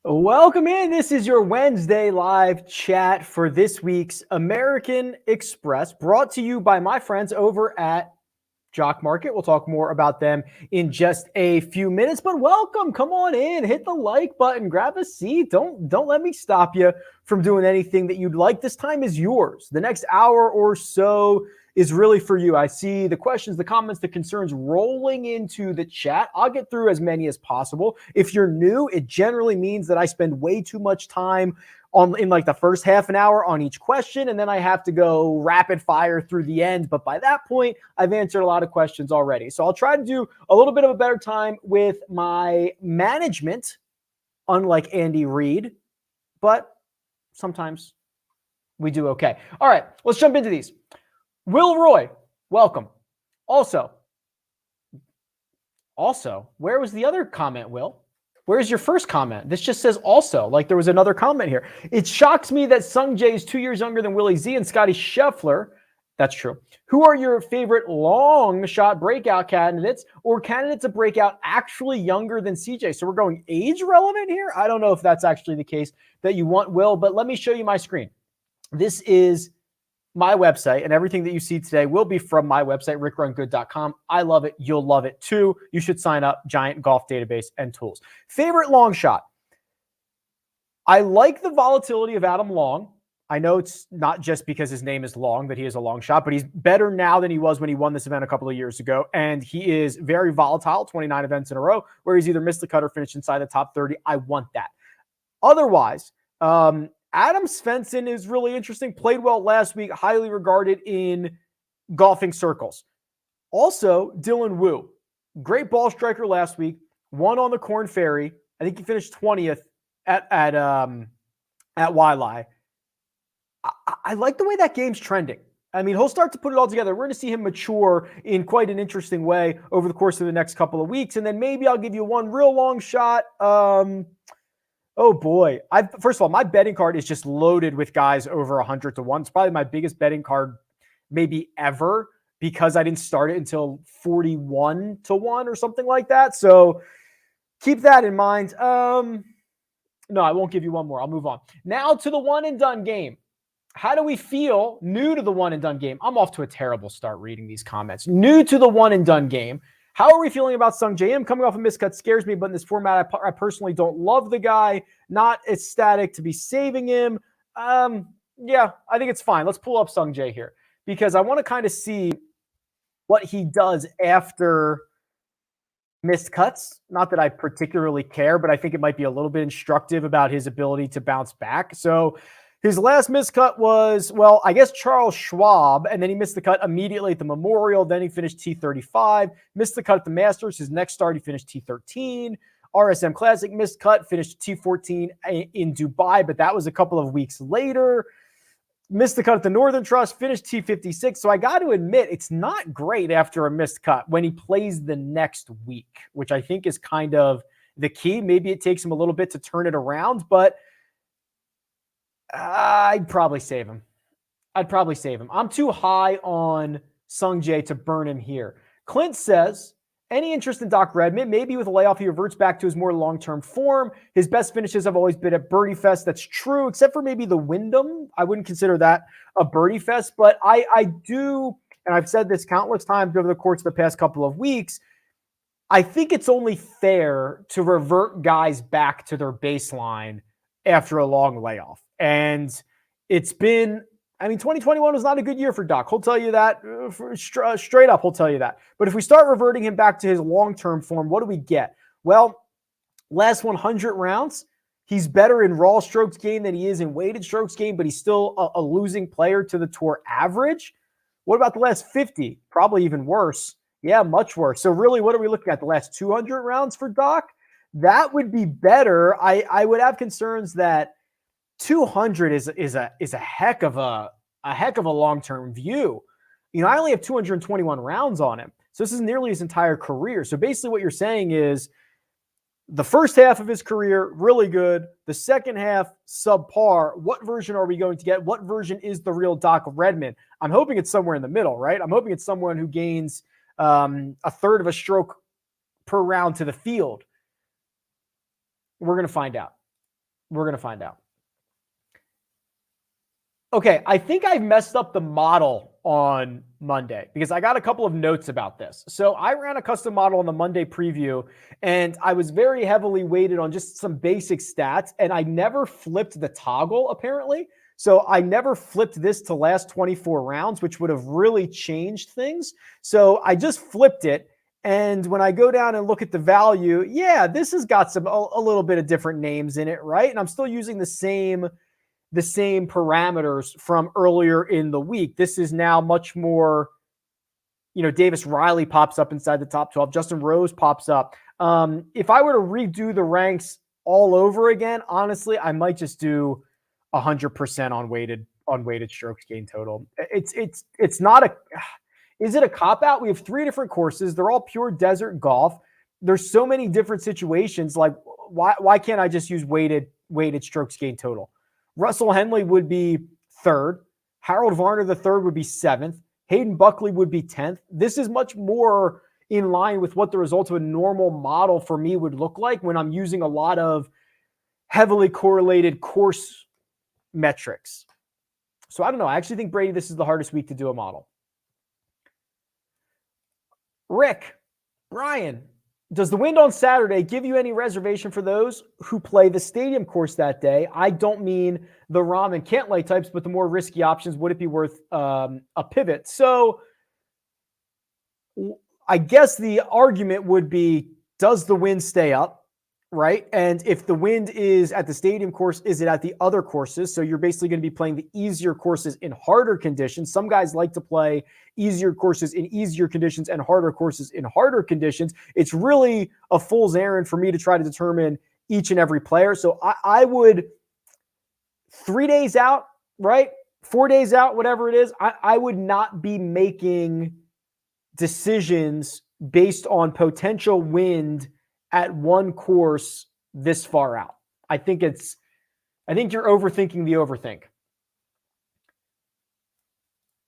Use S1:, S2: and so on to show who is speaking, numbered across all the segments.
S1: Welcome in. This is your Wednesday live chat for this week's American Express, brought to you by my friends over at Jock Market. We'll talk more about them in just a few minutes, but welcome. Come on in, hit the like button, grab a seat. Don't let me stop you from doing anything that you'd like. This time is yours. The next hour or so is really for you. I see the questions, the comments, the concerns rolling into the chat. I'll get through as many as possible. If you're new, it generally means that I spend way too much time in like the first half an hour on each question, and then I have to go rapid fire through the end. But by that point, I've answered a lot of questions already. So I'll try to do a little bit of a better time with my management, unlike Andy Reid, but sometimes we do okay. All right, let's jump into these. Will Roy, welcome. Also, where was the other comment, Will? Where's your first comment? This just says also, like there was another comment here. It shocks me that Sung Jae is 2 years younger than Willie Z and Scotty Scheffler. That's true. Who are your favorite long shot breakout candidates, or candidates of breakout actually younger than CJ? So we're going age relevant here. I don't know if that's actually the case that you want, Will, but let me show you my screen. This is my website, and everything that you see today will be from my website, RickRunGood.com. I love it. You'll love it too. You should sign up. Giant golf database and tools. Favorite long shot. I like the volatility of Adam Long. I know it's not just because his name is Long that he is a long shot, but he's better now than he was when he won this event a couple of years ago. And he is very volatile, 29 events in a row, where he's either missed the cut or finished inside the top 30. I want that. Otherwise, Adam Svenson is really interesting. Played well last week, highly regarded in golfing circles. Also, Dylan Wu, great ball striker last week, won on the Corn Ferry. I think he finished 20th at Waialae. I like the way that game's trending. I mean, he'll start to put it all together. We're going to see him mature in quite an interesting way over the course of the next couple of weeks. And then maybe I'll give you one real long shot. Oh boy. First of all, my betting card is just loaded with guys over 100 to 1. It's probably my biggest betting card maybe ever, because I didn't start it until 41 to 1 or something like that. So keep that in mind. No, I won't give you one more. I'll move on. Now to the one and done game. How do we feel new to the one and done game? I'm off to a terrible start reading these comments. New to the one and done game. How are we feeling about Sung Jae? Coming off a miscut scares me, but in this format, I personally don't love the guy. Not ecstatic to be saving him. Yeah, I think it's fine. Let's pull up Sung Jae here, because I want to kind of see what he does after missed cuts. Not that I particularly care, but I think it might be a little bit instructive about his ability to bounce back. So his last miscut was, well, I guess Charles Schwab, and then he missed the cut immediately at the Memorial. Then he finished T35, missed the cut at the Masters. His next start, he finished T13. RSM Classic missed cut, finished T14 in Dubai, but that was a couple of weeks later. Missed the cut at the Northern Trust, finished T56. So I got to admit, it's not great after a missed cut when he plays the next week, which I think is kind of the key. Maybe it takes him a little bit to turn it around, but I'd probably save him. I'm too high on Sung Jae to burn him here. Clint says, any interest in Doc Redman? Maybe with a layoff, he reverts back to his more long-term form. His best finishes have always been at Birdie Fest. That's true, except for maybe the Wyndham. I wouldn't consider that a Birdie Fest, but I do, and I've said this countless times over the course of the past couple of weeks, I think it's only fair to revert guys back to their baseline after a long layoff. And it's been, 2021 was not a good year for Doc. He'll tell you that straight up. He'll tell you that. But if we start reverting him back to his long-term form, what do we get? Well, last 100 rounds, he's better in raw strokes gained than he is in weighted strokes gained, but he's still a losing player to the tour average. What about the last 50? Probably even worse. Yeah, much worse. So really, what are we looking at? The last 200 rounds for Doc? That would be better. I would have concerns that 200 is a heck of a long-term view. I only have 221 rounds on him. So this is nearly his entire career. So basically what you're saying is the first half of his career, really good. The second half, subpar. What version are we going to get? What version is the real Doc Redman? I'm hoping it's somewhere in the middle, right? I'm hoping it's someone who gains a third of a stroke per round to the field. We're going to find out. We're going to find out. Okay, I think I messed up the model on Monday because I got a couple of notes about this. So I ran a custom model on the Monday preview, and I was very heavily weighted on just some basic stats, and I never flipped the toggle, apparently. So I never flipped this to last 24 rounds, which would have really changed things. So I just flipped it. And when I go down and look at the value, yeah, this has got a little bit of different names in it, right? And I'm still using the same parameters from earlier in the week. This is now much more, Davis Riley pops up inside the top 12. Justin Rose pops up. If I were to redo the ranks all over again, honestly, I might just do 100% on weighted strokes gain total. It's not is it a cop out? We have 3 different courses. They're all pure desert golf. There's so many different situations. Like why can't I just use weighted strokes gain total? Russell Henley would be 3rd. Harold Varner the 3rd would be 7th. Hayden Buckley would be 10th. This is much more in line with what the results of a normal model for me would look like when I'm using a lot of heavily correlated course metrics. So I don't know. I actually think, Brady, this is the hardest week to do a model. Rick, Brian, does the wind on Saturday give you any reservation for those who play the stadium course that day? I don't mean the Rahm and Cantlay types, but the more risky options. Would it be worth a pivot? So I guess the argument would be, does the wind stay up? Right? And if the wind is at the stadium course, is it at the other courses? So you're basically going to be playing the easier courses in harder conditions. Some guys like to play easier courses in easier conditions and harder courses in harder conditions. It's really a fool's errand for me to try to determine each and every player. So I would 3 days out, right? 4 days out, whatever it is, I would not be making decisions based on potential wind at one course this far out. I think you're overthinking the overthink.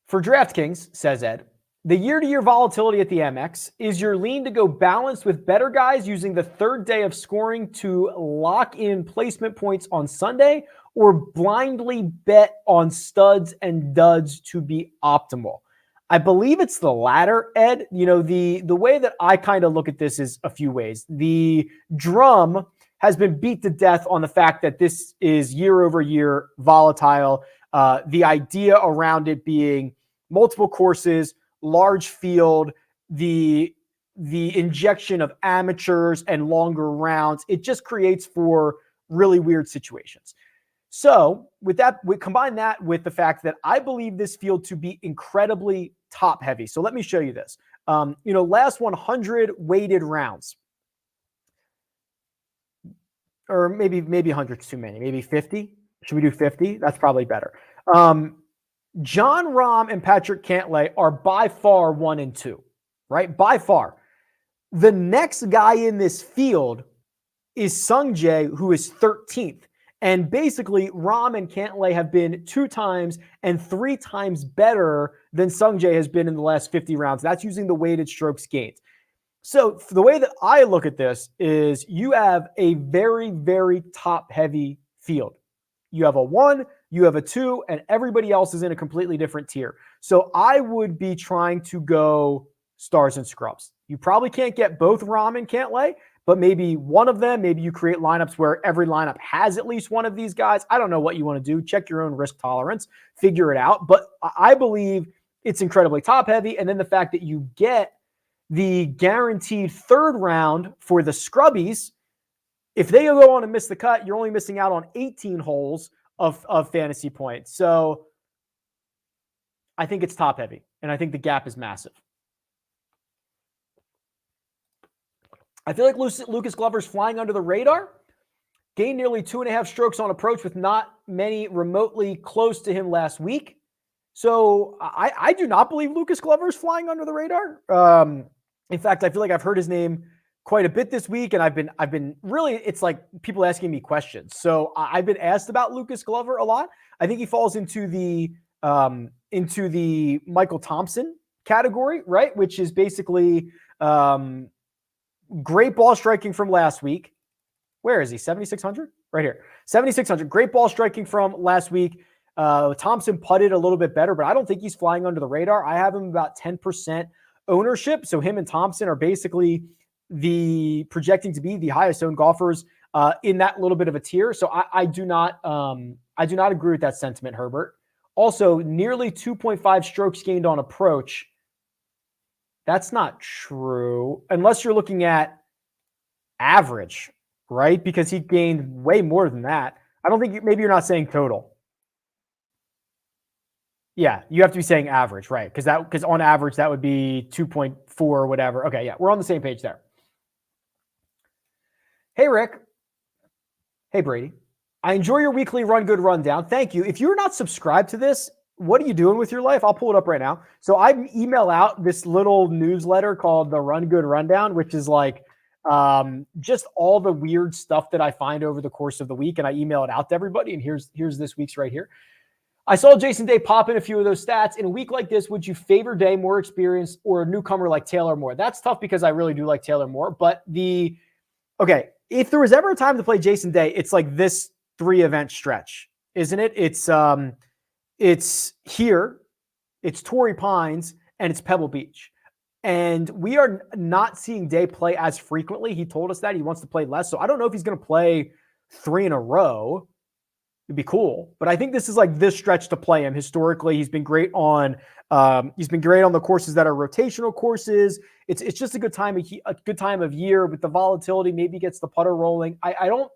S1: For DraftKings, says Ed, the year-to-year volatility at the Amex is your lean to go balanced with better guys using the 3rd day of scoring to lock in placement points on Sunday, or blindly bet on studs and duds to be optimal? I believe it's the latter, Ed. The way that I kind of look at this is a few ways. The drum has been beat to death on the fact that this is year over year volatile. The idea around it being multiple courses, large field, the injection of amateurs and longer rounds, it just creates for really weird situations. So with that, we combine that with the fact that I believe this field to be incredibly top heavy. So let me show you this. Last 100 weighted rounds, or maybe 100's too many, maybe 50. Should we do 50? That's probably better. John Rahm and Patrick Cantlay are by far 1 and 2, right? By far. The next guy in this field is Sungjae, who is 13th. And basically, Rahm and Cantlay have been 2 times and 3 times better than Sungjae has been in the last 50 rounds. That's using the weighted strokes gained. So the way that I look at this is you have a very, very top-heavy field. You have a 1, you have a 2, and everybody else is in a completely different tier. So I would be trying to go stars and scrubs. You probably can't get both Rahm and Cantlay, but maybe one of them. Maybe you create lineups where every lineup has at least one of these guys. I don't know what you want to do. Check your own risk tolerance, figure it out. But I believe it's incredibly top heavy. And then the fact that you get the guaranteed 3rd round for the scrubbies, if they go on and miss the cut, you're only missing out on 18 holes of fantasy points. So I think it's top heavy, and I think the gap is massive. I feel like Lucas Glover's flying under the radar. Gained nearly 2.5 strokes on approach with not many remotely close to him last week. So I do not believe Lucas Glover's flying under the radar. In fact, I feel like I've heard his name quite a bit this week, and I've been really, it's like people asking me questions. So I've been asked about Lucas Glover a lot. I think he falls into the Michael Thompson category, right? Which is basically great ball striking from last week, Where is he? 7,600? Right here. 7,600. Great ball striking from last week. Thompson putted a little bit better, but I don't think he's flying under the radar. I have him about 10% ownership. So him and Thompson are basically projecting to be the highest owned golfers in that little bit of a tier. So I do not agree with that sentiment, Herbert. Also, nearly 2.5 strokes gained on approach. That's not true unless you're looking at average, right? Because he gained way more than that. I don't think maybe you're not saying total. Yeah, you have to be saying average, right? Because on average that would be 2.4 or whatever. Okay, yeah, we're on the same page there. Hey, Rick. Hey, Brady. I enjoy your weekly Run Good Rundown. Thank you. If you're not subscribed to this, what are you doing with your life? I'll pull it up right now. So I email out this little newsletter called the Run Good Rundown, which is like just all the weird stuff that I find over the course of the week, and I email it out to everybody. And here's this week's right here. I saw Jason Day pop in a few of those stats. In a week like this, would you favor Day, more experienced, or a newcomer like Taylor Moore? That's tough because I really do like Taylor Moore. But if there was ever a time to play Jason Day, it's like this 3-event stretch, isn't it? It's here, it's Torrey Pines, and it's Pebble Beach. And we are not seeing Day play as frequently. He told us that he wants to play less. So I don't know if he's going to play 3 in a row. It'd be cool. But I think this is like this stretch to play him. Historically, he's been great on the courses that are rotational courses. It's just a good time of year with the volatility. Maybe gets the putter rolling. I don't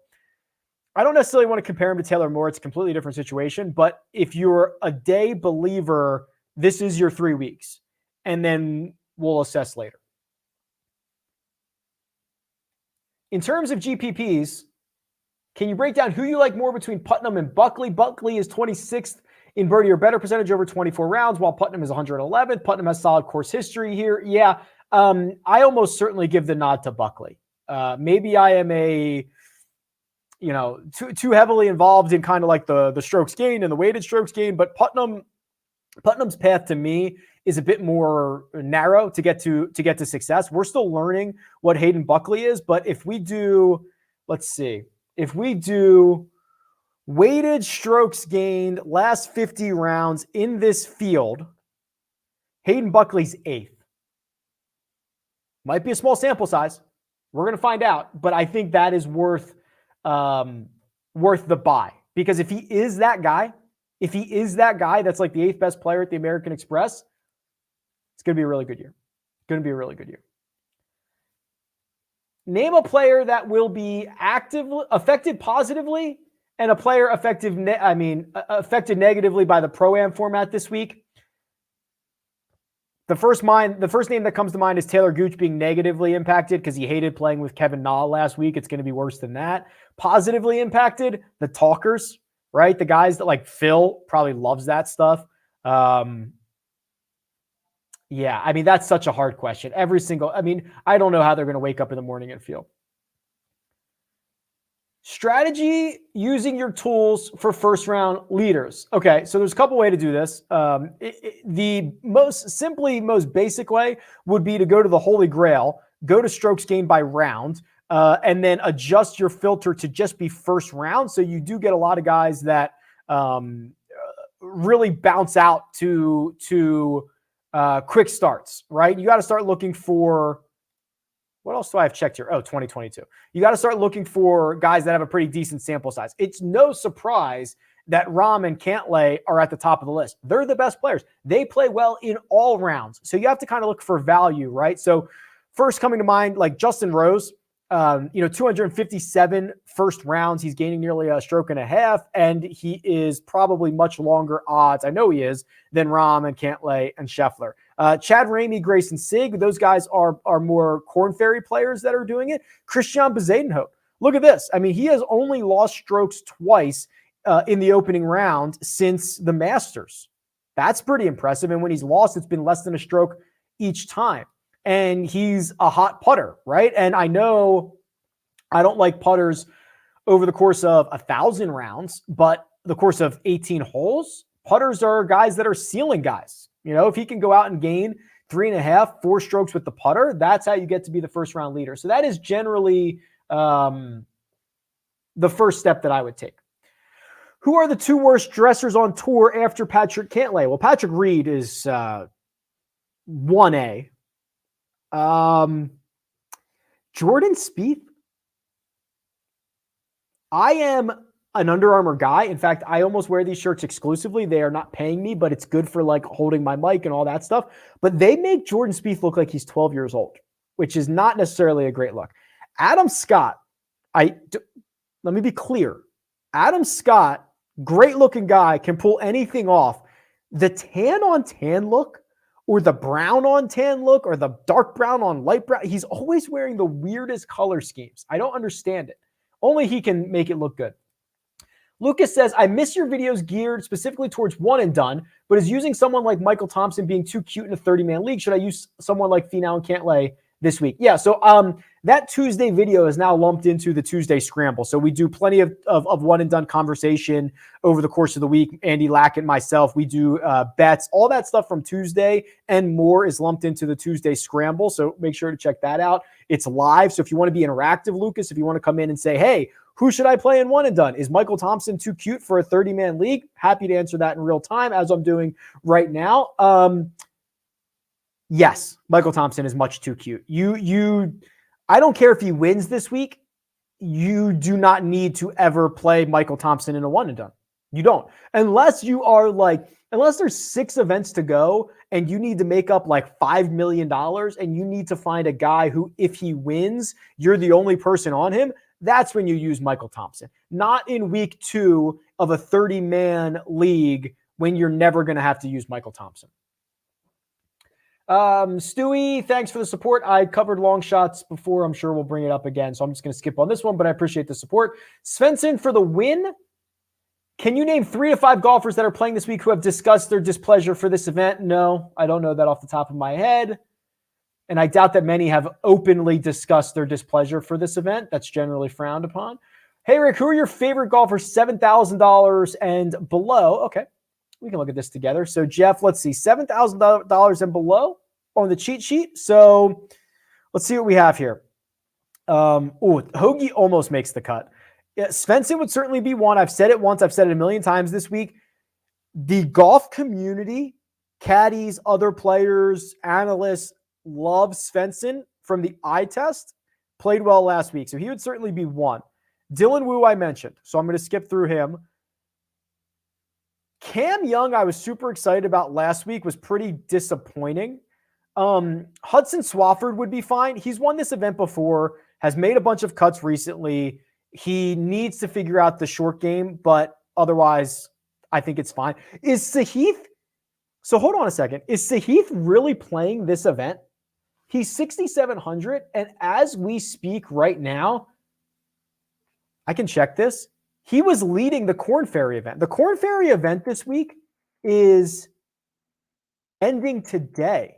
S1: necessarily want to compare him to Taylor Moore. It's a completely different situation. But if you're a Day believer, this is your 3 weeks. And then we'll assess later. In terms of GPPs, can you break down who you like more between Putnam and Buckley? Buckley is 26th in birdie or better percentage over 24 rounds, while Putnam is 111th. Putnam has solid course history here. Yeah, I almost certainly give the nod to Buckley. Maybe I am too heavily involved in kind of like the strokes gained and the weighted strokes gained, but Putnam's path to me is a bit more narrow to get to success. We're still learning what Hayden Buckley is, but if we do weighted strokes gained last 50 rounds in this field, Hayden Buckley's 8th. Might be a small sample size. We're going to find out, but I think that is worth the buy, because if he is that guy that's like the 8th best player at the American Express, it's going to be a really good year. Name a player that will be affected positively and a player affected negatively by the Pro-Am format this week. The first name that comes to mind is Taylor Gooch being negatively impacted because he hated playing with Kevin Na last week. It's going to be worse than that. Positively impacted, the talkers, right? The guys that like Phil probably loves that stuff. Yeah, I mean, that's such a hard question. I don't know how they're going to wake up in the morning and feel. Strategy using your tools for first round leaders. Okay, so there's a couple ways to do this. The most basic way would be to go to the Holy Grail, go to strokes gained by round, and then adjust your filter to just be first round. So you do get a lot of guys that really bounce out to quick starts, right? You got to start looking for, what else do I have checked here? 2022. You got to start looking for guys that have a pretty decent sample size. It's no surprise that Rahm and Cantlay are at the top of the list. They're the best players. They play well in all rounds. So you have to kind of look for value, right? So first coming to mind, like Justin Rose, 257 first rounds. He's gaining nearly a stroke and a half, and he is probably much longer odds, I know he is, than Rahm and Cantlay and Scheffler. Chad Ramey, Grayson Sigg, those guys are more Korn Ferry players that are doing it. Christian Bezuidenhout, look at this. I mean, he has only lost strokes twice in the opening round since the Masters. That's pretty impressive. And when he's lost, it's been less than a stroke each time. And he's a hot putter, right? And I know I don't like putters over the course of 1,000 rounds, but the course of 18 holes, putters are guys that are ceiling guys. If he can go out and gain 3.5, 4 strokes with the putter, that's how you get to be the first round leader. So that is generally the first step that I would take. Who are the two worst dressers on tour after Patrick Cantlay? Well, Patrick Reed is 1A. Jordan Spieth. I am an Under Armour guy. In fact, I almost wear these shirts exclusively. They are not paying me, but it's good for like holding my mic and all that stuff. But they make Jordan Spieth look like he's 12 years old, which is not necessarily a great look. Adam Scott, let me be clear. Adam Scott, great looking guy, can pull anything off. The tan on tan look, or the brown on tan look, or the dark brown on light brown, he's always wearing the weirdest color schemes. I don't understand it. Only he can make it look good. Lucas says, I miss your videos geared specifically towards one and done, but is using someone like Michael Thompson being too cute in a 30-man league? Should I use someone like Finau and Cantlay this week? Yeah, so that Tuesday video is now lumped into the Tuesday Scramble. So we do plenty of one and done conversation over the course of the week. Andy Lackett, myself, we do bets. All that stuff from Tuesday and more is lumped into the Tuesday Scramble. So make sure to check that out. It's live. So if you want to be interactive, Lucas, if you want to come in and say, hey, who should I play in one and done? Is Michael Thompson too cute for a 30-man league? Happy to answer that in real time, as I'm doing right now. Yes, Michael Thompson is much too cute. I don't care if he wins this week. You do not need to ever play Michael Thompson in a one and done. You don't. Unless there's 6 events to go and you need to make up like $5 million and you need to find a guy who, if he wins, you're the only person on him. That's when you use Michael Thompson. Not in week 2 of a 30-man league when you're never going to have to use Michael Thompson. Stewie, thanks for the support. I covered long shots before. I'm sure we'll bring it up again, so I'm just going to skip on this one, but I appreciate the support. Svenson for the win. Can you name 3 to 5 golfers that are playing this week who have discussed their displeasure for this event? No, I don't know that off the top of my head. And I doubt that many have openly discussed their displeasure for this event. That's generally frowned upon. Hey, Rick, who are your favorite golfers, $7,000 and below? Okay, we can look at this together. So, Jeff, let's see, $7,000 and below on the cheat sheet. So, let's see what we have here. Hoagie almost makes the cut. Yeah, Svenson would certainly be one. I've said it once. I've said it a million times this week. The golf community, caddies, other players, analysts, love Svenson from the eye test. Played well last week, so he would certainly be one. Dylan Wu I mentioned, so I'm going to skip through him. Cam Young I was super excited about last week, was pretty disappointing. Hudson Swafford would be fine. He's won this event before, has made a bunch of cuts recently. He needs to figure out the short game, but otherwise I think it's fine. Is Sahith, so hold on a second, is Sahith really playing this event? He's 6,700, and as we speak right now, I can check this. He was leading the Corn Ferry event. The Corn Ferry event this week is ending today.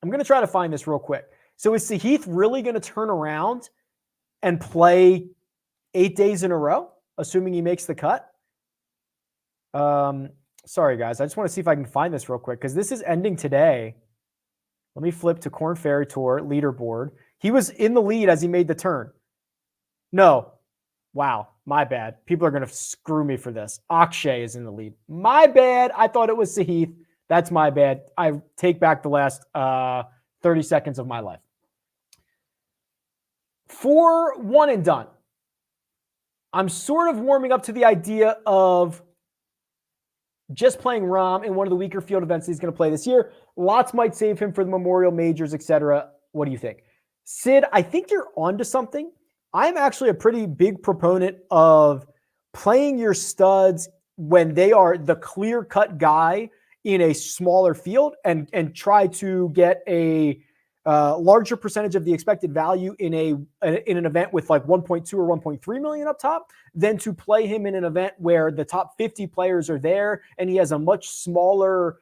S1: I'm going to try to find this real quick. So is Sahith really going to turn around and play 8 days in a row, assuming he makes the cut? Sorry, guys. I just want to see if I can find this real quick because this is ending today. Let me flip to Corn Ferry Tour leaderboard. He was in the lead as he made the turn. No. Wow. My bad. People are going to screw me for this. Akshay is in the lead. My bad. I thought it was Sahith. That's my bad. I take back the last 30 seconds of my life. For one and done, I'm sort of warming up to the idea of just playing Rahm in one of the weaker field events he's going to play this year. Lots might save him for the Memorial Majors, etc. What do you think? Sid, I think you're onto something. I'm actually a pretty big proponent of playing your studs when they are the clear-cut guy in a smaller field and try to get a larger percentage of the expected value in an event with like 1.2 or 1.3 million up top than to play him in an event where the top 50 players are there and he has a much smaller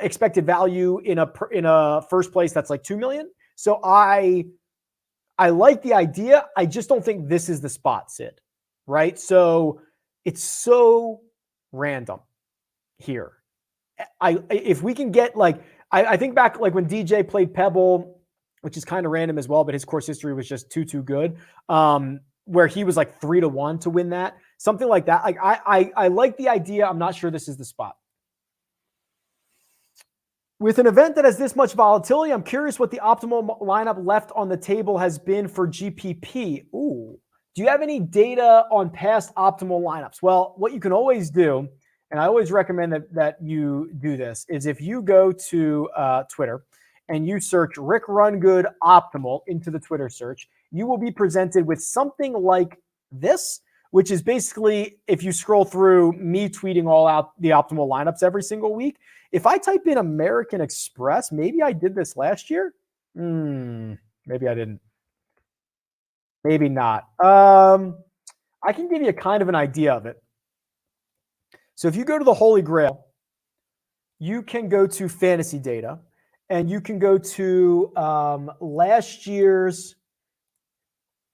S1: expected value in a first place that's like 2 million. So I like the idea. I just don't think this is the spot, Sid. Right? So it's so random here. If we can get like, I think back like when DJ played Pebble, which is kind of random as well, but his course history was just too good. where he was like 3-1 to win that. Something like that. Like I like the idea. I'm not sure this is the spot. With an event that has this much volatility, I'm curious what the optimal lineup left on the table has been for GPP. Ooh. Do you have any data on past optimal lineups? Well, what you can always do, and I always recommend that you do this, is if you go to Twitter and you search RickRunGood Optimal into the Twitter search, you will be presented with something like this, which is basically, if you scroll through me tweeting all out the optimal lineups every single week. If I type in American Express, maybe I did this last year. Maybe I didn't. Maybe not. I can give you a kind of an idea of it. So if you go to the Holy Grail, you can go to fantasy data, and you can go to last year's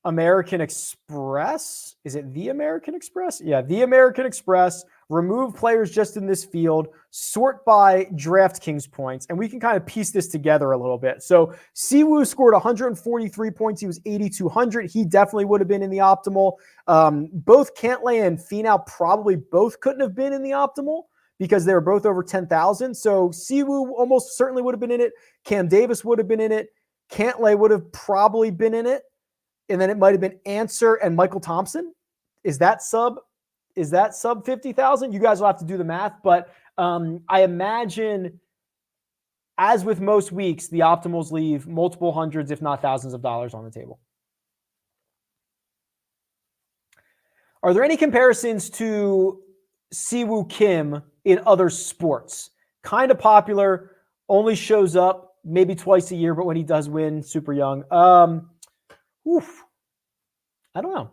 S1: American Express. Is it the American Express? Yeah, the American Express. Remove players just in this field, sort by DraftKings points, and we can kind of piece this together a little bit. So Siwoo scored 143 points. He was 8,200. He definitely would have been in the optimal. Both Cantlay and Finau probably both couldn't have been in the optimal because they were both over 10,000. So Siwoo almost certainly would have been in it. Cam Davis would have been in it. Cantlay would have probably been in it. And then it might have been Answer and Michael Thompson. Is that sub 50,000? You guys will have to do the math, but I imagine, as with most weeks, the optimals leave multiple hundreds, if not thousands of dollars on the table. Are there any comparisons to Siwoo Kim in other sports? Kind of popular, only shows up maybe twice a year, but when he does win, super young. I don't know.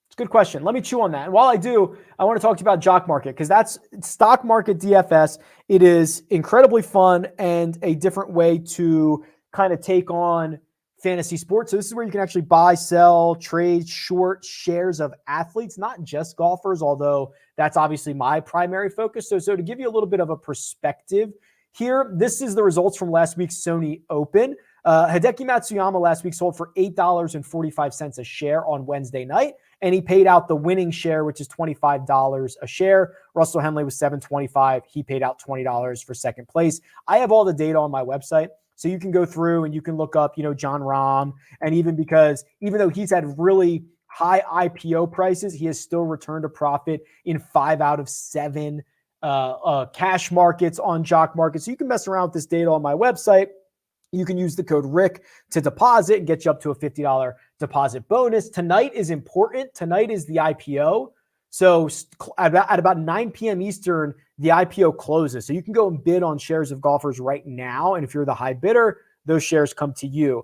S1: It's a good question. Let me chew on that. And while I do, I want to talk to you about Jock Market, because that's stock market DFS. It is incredibly fun and a different way to kind of take on fantasy sports. So this is where you can actually buy, sell, trade short shares of athletes, not just golfers, although that's obviously my primary focus. So to give you a little bit of a perspective here, this is the results from last week's Sony Open. Hideki Matsuyama last week sold for $8.45 a share on Wednesday night, and he paid out the winning share, which is $25 a share. Russell Henley was $7.25. He paid out $20 for second place. I have all the data on my website, so you can go through and you can look up, John Rahm, and even though he's had really high IPO prices, he has still returned a profit in 5 out of 7 cash markets on Jock Market. So you can mess around with this data on my website. You can use the code RICK to deposit and get you up to a $50 deposit bonus. Tonight is important. Tonight is the IPO. So at about 9 p.m. Eastern, the IPO closes. So you can go and bid on shares of golfers right now. And if you're the high bidder, those shares come to you.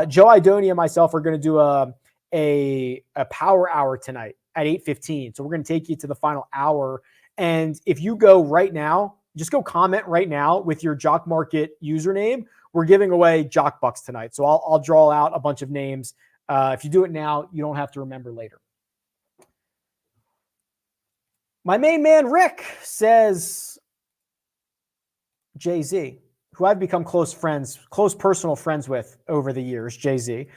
S1: Joe Idoni and myself are going to do a power hour tonight at 8:15. So we're going to take you to the final hour. And if you go right now, just go comment right now with your Jock Market username. We're giving away Jock Bucks tonight. So I'll draw out a bunch of names. If you do it now, you don't have to remember later. My main man, Rick, says Jay-Z, who I've become close personal friends with over the years, Jay-Z.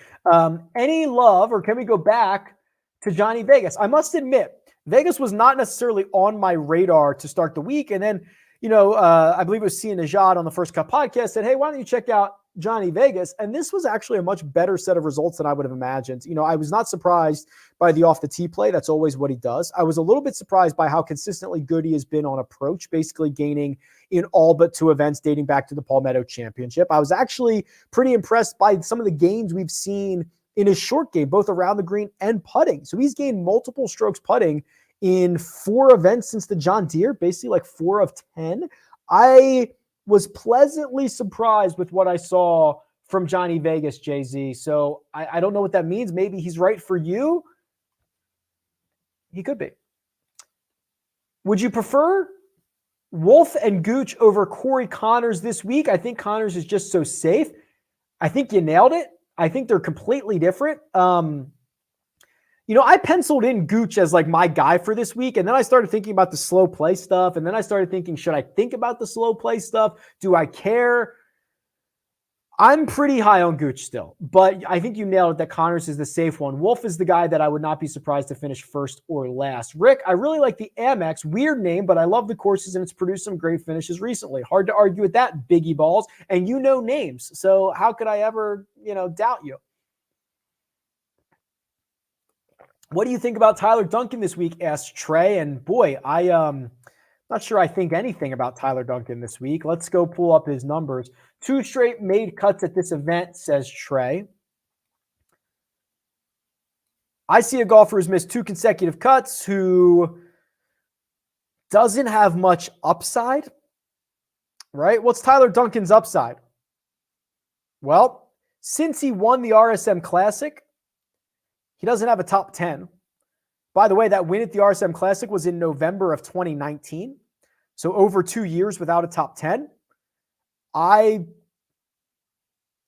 S1: Any love, or can we go back to Johnny Vegas? I must admit, Vegas was not necessarily on my radar to start the week. And then, I believe it was Sia Najad on the First Cut podcast said, hey, why don't you check out Johnny Vegas? And this was actually a much better set of results than I would have imagined. I was not surprised by the off the tee play. That's always what he does. I was a little bit surprised by how consistently good he has been on approach, basically gaining in all but 2 events dating back to the Palmetto Championship. I was actually pretty impressed by some of the gains we've seen in his short game, both around the green and putting. So he's gained multiple strokes putting in 4 events since the John Deere, basically like 4 of 10. I was pleasantly surprised with what I saw from Johnny Vegas, Jay-Z. So I don't know what that means. Maybe he's right for you. He could be. Would you prefer Wolf and Gooch over Corey Connors this week? I think Connors is just so safe. I think you nailed it. I think they're completely different. I penciled in Gooch as like my guy for this week. And then I started thinking about the slow play stuff. And then I started thinking, should I think about the slow play stuff? Do I care? I'm pretty high on Gooch still, but I think you nailed it that Connors is the safe one. Wolf is the guy that I would not be surprised to finish first or last. Rick, I really like the Amex. Weird name, but I love the courses, and it's produced some great finishes recently. Hard to argue with that, Biggie Balls. And you know names, so how could I ever, doubt you? What do you think about Tyler Duncan this week? Asked Trey. And boy, not sure I think anything about Tyler Duncan this week. Let's go pull up his numbers. 2 straight made cuts at this event, says Trey. I see a golfer who's missed 2 consecutive cuts who doesn't have much upside, right? What's Tyler Duncan's upside? Well, since he won the RSM Classic, he doesn't have a top 10. By the way, that win at the RSM Classic was in November of 2019. So over 2 years without a top 10. I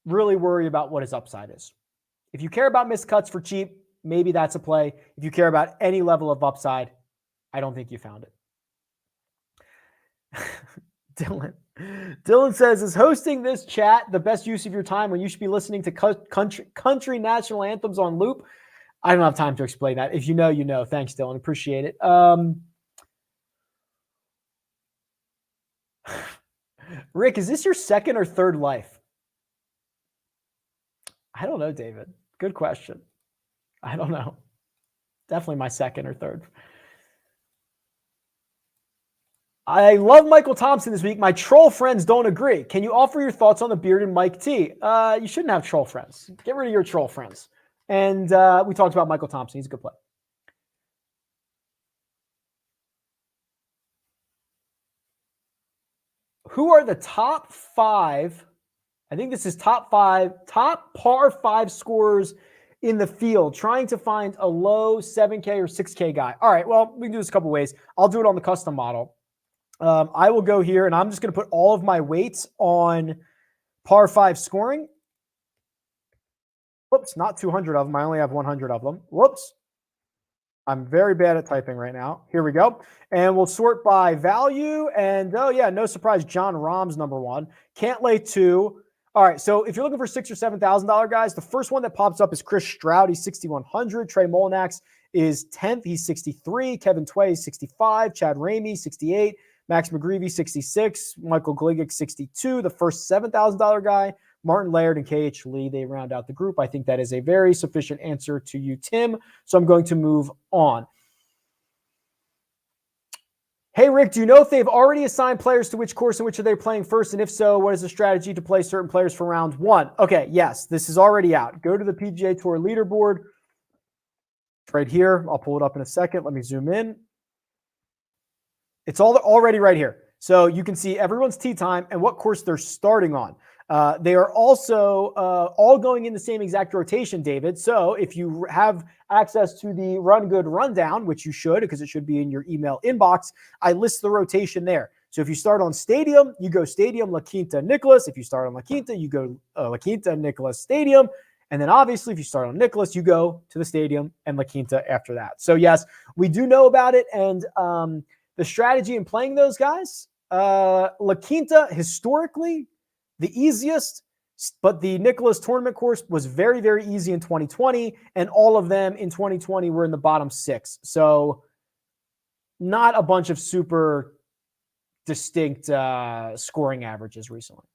S1: really worry about what his upside is. If you care about missed cuts for cheap, maybe that's a play. If you care about any level of upside, I don't think you found it. Dylan says, is hosting this chat the best use of your time when you should be listening to country national anthems on loop? I don't have time to explain that. If you know, you know. Thanks, Dylan. Appreciate it. Rick, is this your second or third life? I don't know, David. Good question. I don't know. Definitely my second or third. I love Michael Thompson this week. My troll friends don't agree. Can you offer your thoughts on the bearded Mike T? You shouldn't have troll friends. Get rid of your troll friends. And we talked about Michael Thompson. He's a good play. Who are the top 5? I think this is top par 5 scorers in the field, trying to find a low 7K or 6K guy. All right, well, we can do this a couple ways. I'll do it on the custom model. I will go here, and I'm just going to put all of my weights on par 5 scoring. Whoops, not 200 of them. I only have 100 of them. Whoops. I'm very bad at typing right now. Here we go. And we'll sort by value. And, oh, yeah, no surprise, John Rahm's number 1. Cantlay 2. All right, so if you're looking for $6,000 or $7,000 guys, the first one that pops up is Chris Stroud. He's 6,100. Trey Molinax is 10th. He's 63. Kevin Tway is 65. Chad Ramey, 68. Max McGreevy, 66. Michael Gligic, 62. The first $7,000 guy, Martin Laird and KH Lee, they round out the group. I think that is a very sufficient answer to you, Tim. So I'm going to move on. Hey, Rick, do you know if they've already assigned players to which course and which are they playing first? And if so, what is the strategy to play certain players for round 1? Okay, yes, this is already out. Go to the PGA Tour leaderboard. It's right here. I'll pull it up in a second. Let me zoom in. It's already right here. So you can see everyone's tee time and what course they're starting on. They are also all going in the same exact rotation, David. So if you have access to the Run Good Rundown, which you should because it should be in your email inbox, I list the rotation there. So if you start on Stadium, you go Stadium, La Quinta, Nicklaus. If you start on La Quinta, you go La Quinta, Nicklaus, Stadium. And then obviously if you start on Nicklaus, you go to the Stadium and La Quinta after that. So yes, we do know about it. And the strategy in playing those guys, La Quinta historically, the easiest, but the Nicklaus tournament course was very, very easy in 2020, and all of them in 2020 were in the bottom 6. So not a bunch of super distinct scoring averages recently.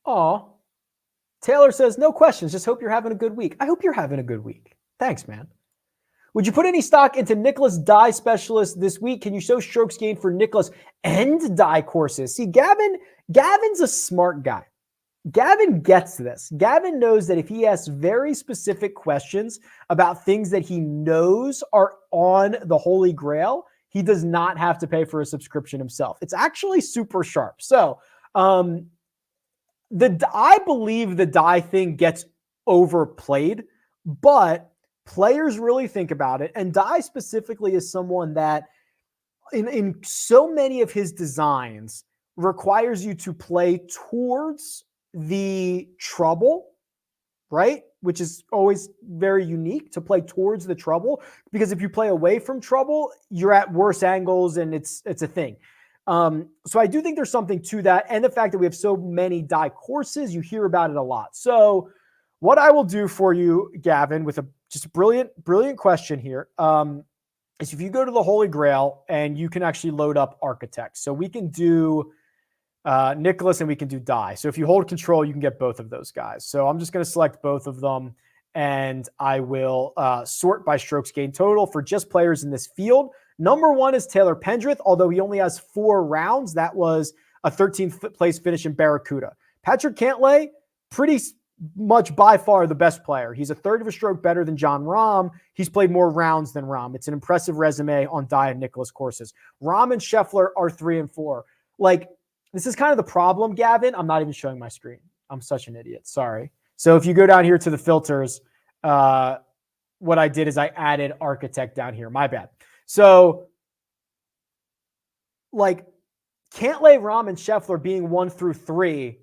S1: Aw. Taylor says, no questions. Just hope you're having a good week. I hope you're having a good week. Thanks, man. Would you put any stock into Nicklaus Dye Specialist this week? Can you show strokes gained for Nicklaus and Dye courses? See, Gavin's a smart guy. Gavin gets this. Gavin knows that if he asks very specific questions about things that he knows are on the Holy Grail, he does not have to pay for a subscription himself. It's actually super sharp. So I believe the Dye thing gets overplayed, but players really think about it. And Dye specifically is someone that in so many of his designs requires you to play towards the trouble, right? Which is always very unique to play towards the trouble, because if you play away from trouble, you're at worse angles and it's a thing. So I do think there's something to that. And the fact that we have so many die courses, you hear about it a lot. So what I will do for you, Gavin, with just a brilliant question here, is if you go to the Holy Grail and you can actually load up architects. So we can do Nicholas and we can do die. So if you hold control, you can get both of those guys. So I'm just going to select both of them and I will sort by strokes gained total for just players in this field. Number 1 is Taylor Pendrith, although he only has 4 rounds. That was a 13th place finish in Barracuda. Patrick Cantlay, pretty much by far the best player. He's a third of a stroke better than Jon Rahm. He's played more rounds than Rahm. It's an impressive resume on die and Nicklaus courses. Rahm and Scheffler are 3 and 4. Like, this is kind of the problem, Gavin. I'm not even showing my screen. I'm such an idiot. Sorry. So if you go down here to the filters, what I did is I added architect down here. My bad. So, like, Cantlay, Rahm, and Scheffler being 1 through 3,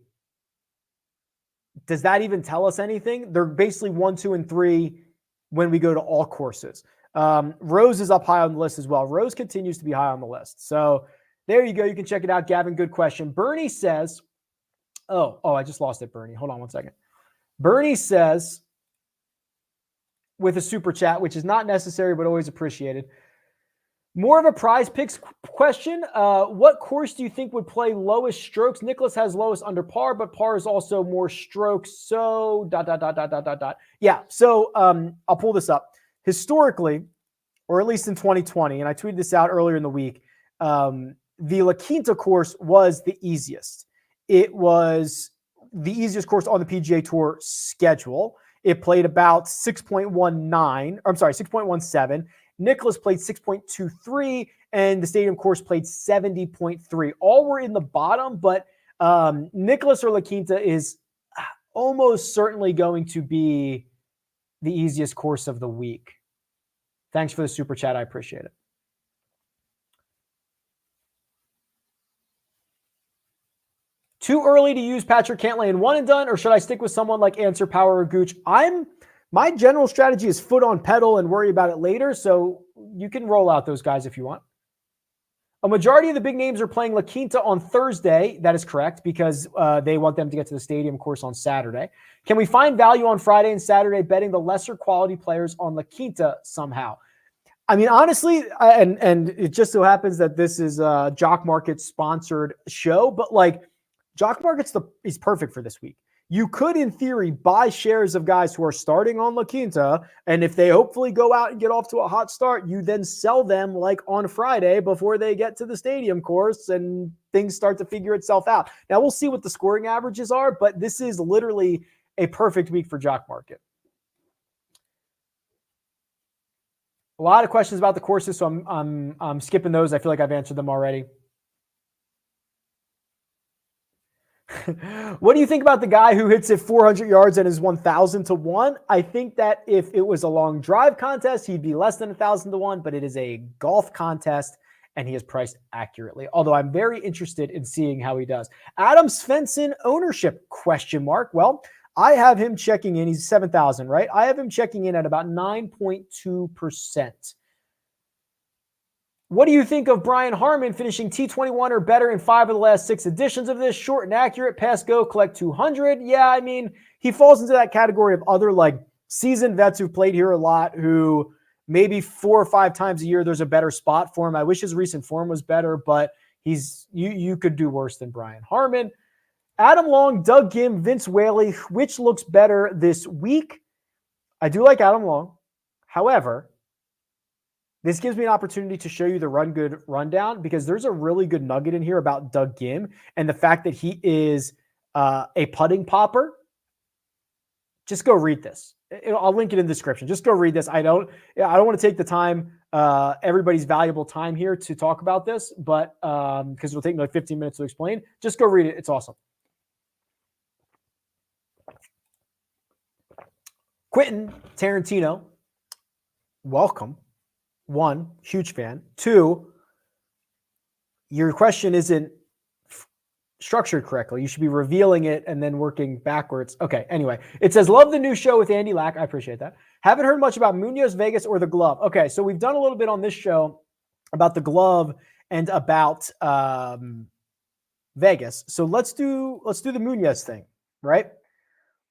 S1: does that even tell us anything? They're basically 1, 2, and 3 when we go to all courses. Rose is up high on the list as well. Rose continues to be high on the list. So there you go. You can check it out, Gavin. Good question. Bernie says, oh, I just lost it, Bernie. Hold on one second. Bernie says, with a super chat, which is not necessary but always appreciated, more of a prize picks question. What course do you think would play lowest strokes? Nicholas has lowest under par, but par is also more strokes. So ... Yeah. So I'll pull this up. Historically, or at least in 2020, and I tweeted this out earlier in the week, the La Quinta course was the easiest. It was the easiest course on the PGA Tour schedule. It played about 6.17. Nicholas played 6.23, and the stadium course played 70.3. All were in the bottom, but Nicholas or La Quinta is almost certainly going to be the easiest course of the week. Thanks for the super chat. I appreciate it. Too early to use Patrick Cantlay in one and done, or should I stick with someone like Answer Power or Gooch? My general strategy is foot on pedal and worry about it later, so you can roll out those guys if you want. A majority of the big names are playing La Quinta on Thursday. That is correct, because they want them to get to the stadium course on Saturday. Can we find value on Friday and Saturday betting the lesser quality players on La Quinta somehow? I mean, honestly, and it just so happens that this is a Jock Market sponsored show, but like Jock Market's is perfect for this week. You could, in theory, buy shares of guys who are starting on La Quinta, and if they hopefully go out and get off to a hot start, you then sell them like on Friday before they get to the stadium course and things start to figure itself out. Now, we'll see what the scoring averages are, but this is literally a perfect week for Jock Market. A lot of questions about the courses, so I'm skipping those. I feel like I've answered them already. What do you think about the guy who hits it 400 yards and is 1,000 to 1? I think that if it was a long drive contest, he'd be less than 1,000 to 1, but it is a golf contest and he is priced accurately. Although I'm very interested in seeing how he does. Adam Svenson ownership ? Well, I have him checking in. He's 7,000, right? I have him checking in at about 9.2%. What do you think of Brian Harman finishing T21 or better in 5 of the last 6 editions of this? Short and accurate, pass go, collect 200. Yeah, I mean, he falls into that category of other like seasoned vets who've played here a lot, who maybe 4 or 5 times a year there's a better spot for him. I wish his recent form was better, but you could do worse than Brian Harman. Adam Long, Doug Gim, Vince Whaley, which looks better this week? I do like Adam Long. However, this gives me an opportunity to show you the Run Good rundown, because there's a really good nugget in here about Doug Gim and the fact that he is a putting popper. Just go read this. I'll link it in the description. Just go read this. I don't want to take the time, everybody's valuable time here to talk about this, but because it'll take me like 15 minutes to explain. Just go read it. It's awesome. Quentin Tarantino, welcome. 1, huge fan. 2, your question isn't structured correctly. You should be revealing it and then working backwards. Okay, anyway. It says, love the new show with Andy Lack. I appreciate that. Haven't heard much about Munoz, Vegas, or the glove. Okay, so we've done a little bit on this show about the glove and about Vegas. So let's do the Munoz thing, right?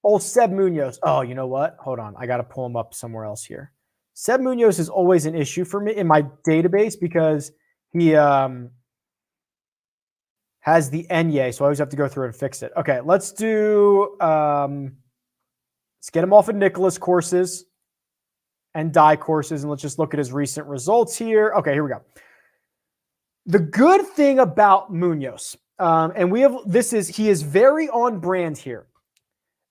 S1: Old Seb Munoz. Oh, you know what? Hold on. I got to pull him up somewhere else here. Seb Munoz is always an issue for me in my database because he has the Enye, so I always have to go through and fix it. Okay, let's do let's get him off of Nicholas courses and die courses, and let's just look at his recent results here. Okay, here we go. The good thing about Munoz, and he is very on brand here.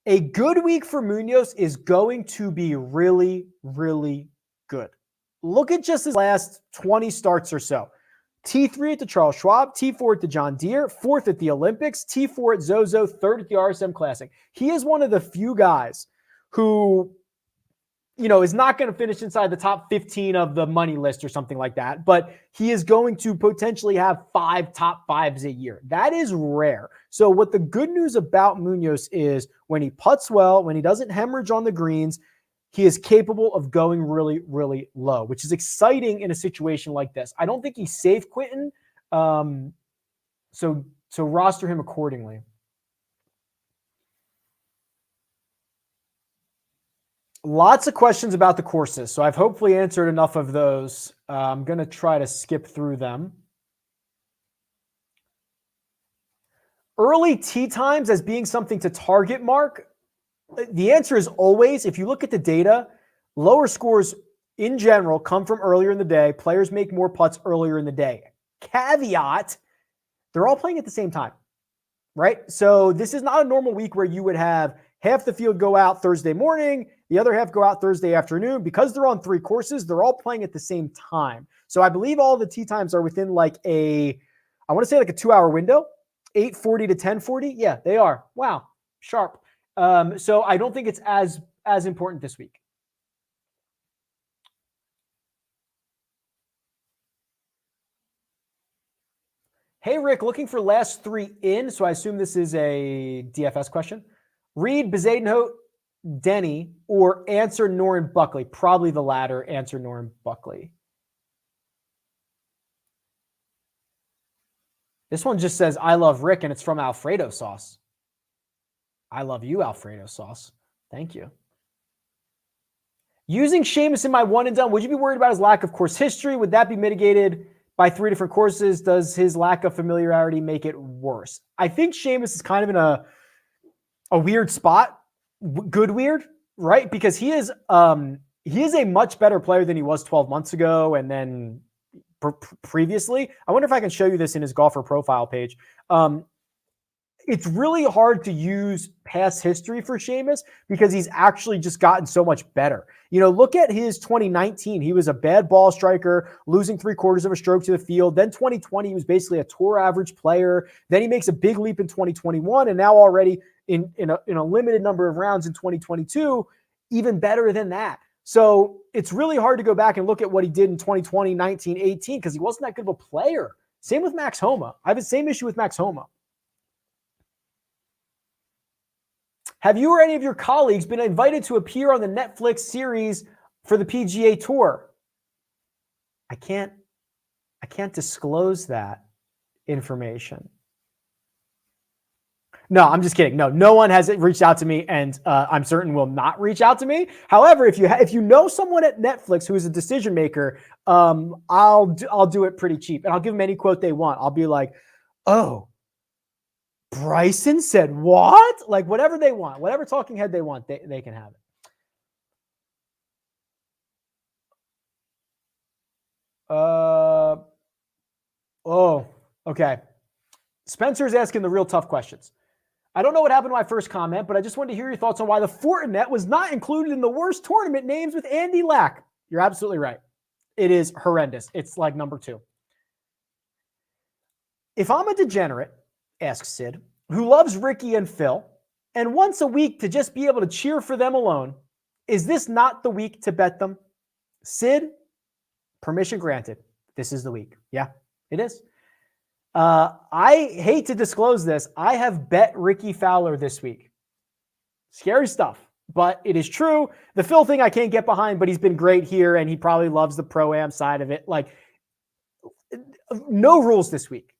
S1: A good week for Munoz is going to be really, really good. Look at just his last 20 starts or so. T3 at the Charles Schwab, T4 at the John Deere, 4th at the Olympics, T4 at Zozo, 3rd at the RSM Classic. He is one of the few guys who, is not going to finish inside the top 15 of the money list or something like that, but he is going to potentially have 5 top 5s a year. That is rare. So what the good news about Munoz is when he putts well, when he doesn't hemorrhage on the greens, he is capable of going really, really low, which is exciting in a situation like this. I don't think he's safe, Quinton. So roster him accordingly. Lots of questions about the courses, so I've hopefully answered enough of those. I'm going to try to skip through them. Early tee times as being something to target, Mark. The answer is always, if you look at the data, lower scores in general come from earlier in the day. Players make more putts earlier in the day. Caveat, they're all playing at the same time, right? So this is not a normal week where you would have half the field go out Thursday morning, the other half go out Thursday afternoon. Because they're on 3 courses, they're all playing at the same time. So I believe all the tee times are within I want to say like a 2-hour window, 8:40 to 10:40. Yeah, they are. Wow, sharp. So I don't think it's as important this week. Hey, Rick, looking for last 3 in. So I assume this is a DFS question. Reed, Bezadenhout, Denny, or answer Noren Buckley. Probably the latter, answer Noren Buckley. This one just says, I love Rick, and it's from Alfredo Sauce. I love you, Alfredo Sauce. Thank you. Using Seamus in my one and done, would you be worried about his lack of course history? Would that be mitigated by 3 different courses? Does his lack of familiarity make it worse? I think Seamus is kind of in a weird spot. Good weird, right? Because he is a much better player than he was 12 months ago and then previously. I wonder if I can show you this in his golfer profile page. It's really hard to use past history for Seamus because he's actually just gotten so much better. Look at his 2019. He was a bad ball striker, losing 3/4 of a stroke to the field. Then 2020, he was basically a tour average player. Then he makes a big leap in 2021, and now already in a limited number of rounds in 2022, even better than that. So it's really hard to go back and look at what he did in 2020, 19, 18 because he wasn't that good of a player. Same with Max Homa. I have the same issue with Max Homa. Have you or any of your colleagues been invited to appear on the Netflix series for the PGA Tour? I can't disclose that information. No, I'm just kidding. No one has reached out to me, and I'm certain will not reach out to me. However, if you know someone at Netflix who is a decision maker, I'll do it pretty cheap, and I'll give them any quote they want. I'll be like, "Oh, Bryson said what?" Like whatever they want, whatever talking head they want, they can have it. Okay. Spencer's asking the real tough questions. I don't know what happened to my first comment, but I just wanted to hear your thoughts on why the Fortinet was not included in the worst tournament names with Andy Lack. You're absolutely right. It is horrendous. It's like number 2. If I'm a degenerate, asks Sid, who loves Ricky and Phil, and once a week to just be able to cheer for them alone, is this not the week to bet them? Sid, permission granted. This is the week. Yeah, it is. I hate to disclose this. I have bet Ricky Fowler this week. Scary stuff, but it is true. The Phil thing I can't get behind, but he's been great here, and he probably loves the Pro-Am side of it. Like, no rules this week.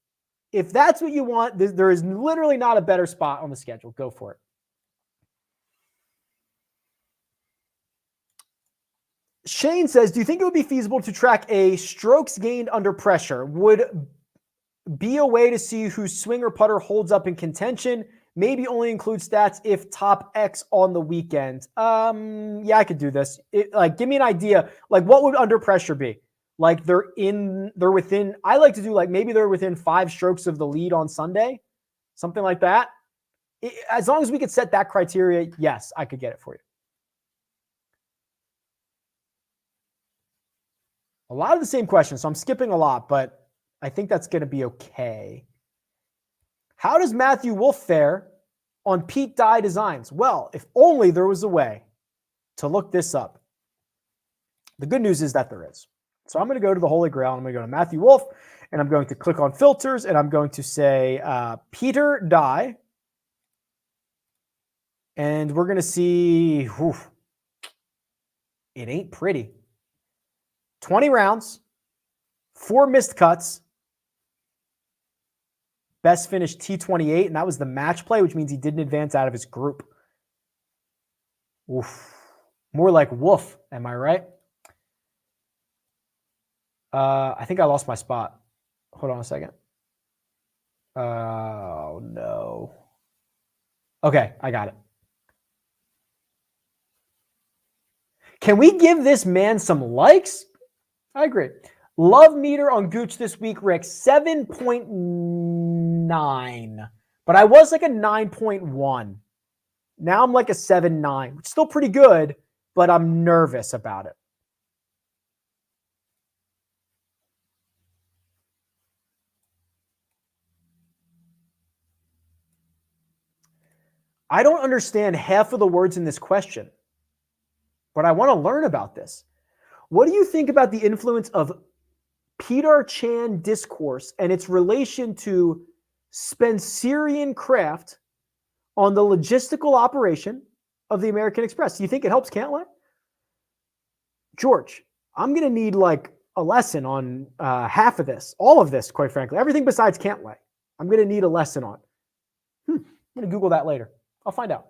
S1: If that's what you want, there is literally not a better spot on the schedule. Go for it. Shane says, do you think it would be feasible to track a strokes gained under pressure? Would be a way to see whose swing or putter holds up in contention. Maybe only include stats if top X on the weekend. Yeah, I could do this. Give me an idea. Like, what would under pressure be? Like they're within, I like to do like maybe they're within 5 strokes of the lead on Sunday, something like that. As long as we could set that criteria, yes, I could get it for you. A lot of the same questions, so I'm skipping a lot, but I think that's going to be okay. How does Matthew Wolff fare on Pete Dye designs? Well, if only there was a way to look this up. The good news is that there is. So I'm going to go to the Holy Grail. I'm going to go to Matthew Wolff, and I'm going to click on filters, and I'm going to say Peter Dye. And we're going to see, it ain't pretty. 20 rounds, 4 missed cuts, best finish T28, and that was the match play, which means he didn't advance out of his group. Oof. More like woof, am I right? I think I lost my spot. Hold on a second. Oh, no. Okay, I got it. Can we give this man some likes? I agree. Love meter on Gooch this week, Rick, 7.9. But I was like a 9.1. Now I'm like a 7.9, which is still pretty good, but I'm nervous about it. I don't understand half of the words in this question, but I want to learn about this. What do you think about the influence of Peter Chan discourse and its relation to Spencerian craft on the logistical operation of the American Express? Do you think it helps Cantlay? George, I'm going to need like a lesson on half of this, all of this, quite frankly. Everything besides Cantlay. I'm going to need a lesson on. I'm going to Google that later. I'll find out.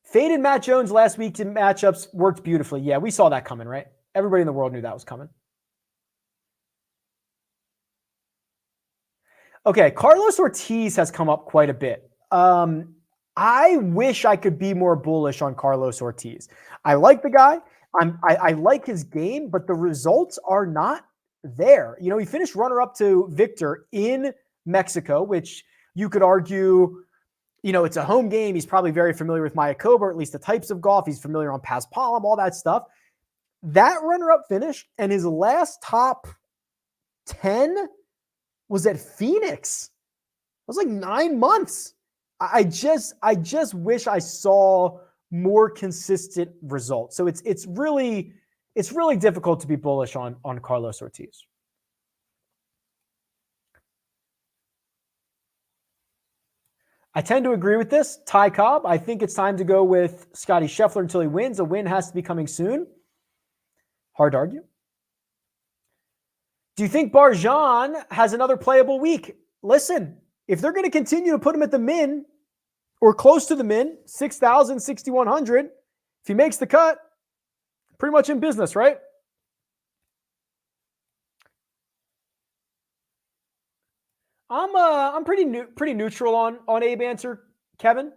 S1: Faded Matt Jones last week's matchups worked beautifully. Yeah, we saw that coming, right? Everybody in the world knew that was coming. Okay, Carlos Ortiz has come up quite a bit. I wish I could be more bullish on Carlos Ortiz. I like the guy. I like his game, but the results are not there. You know, he finished runner-up to Victor in Mexico, which you could argue, you know, it's a home game. He's probably very familiar with Mayakoba, or at least the types of golf. He's familiar on Paspalum, all that stuff. That runner-up finish and his last top 10 was at Phoenix. It was like 9 months. I just wish I saw more consistent results. So it's really difficult to be bullish on Carlos Ortiz. I tend to agree with this. Ty Cobb, I think it's time to go with Scotty Scheffler until he wins. A win has to be coming soon. Hard to argue. Do you think Barjan has another playable week? Listen, if they're going to continue to put him at the min or close to the min, 6,000, 6,100, if he makes the cut, pretty much in business, right? I'm pretty neutral on Abe Answer, Kevin.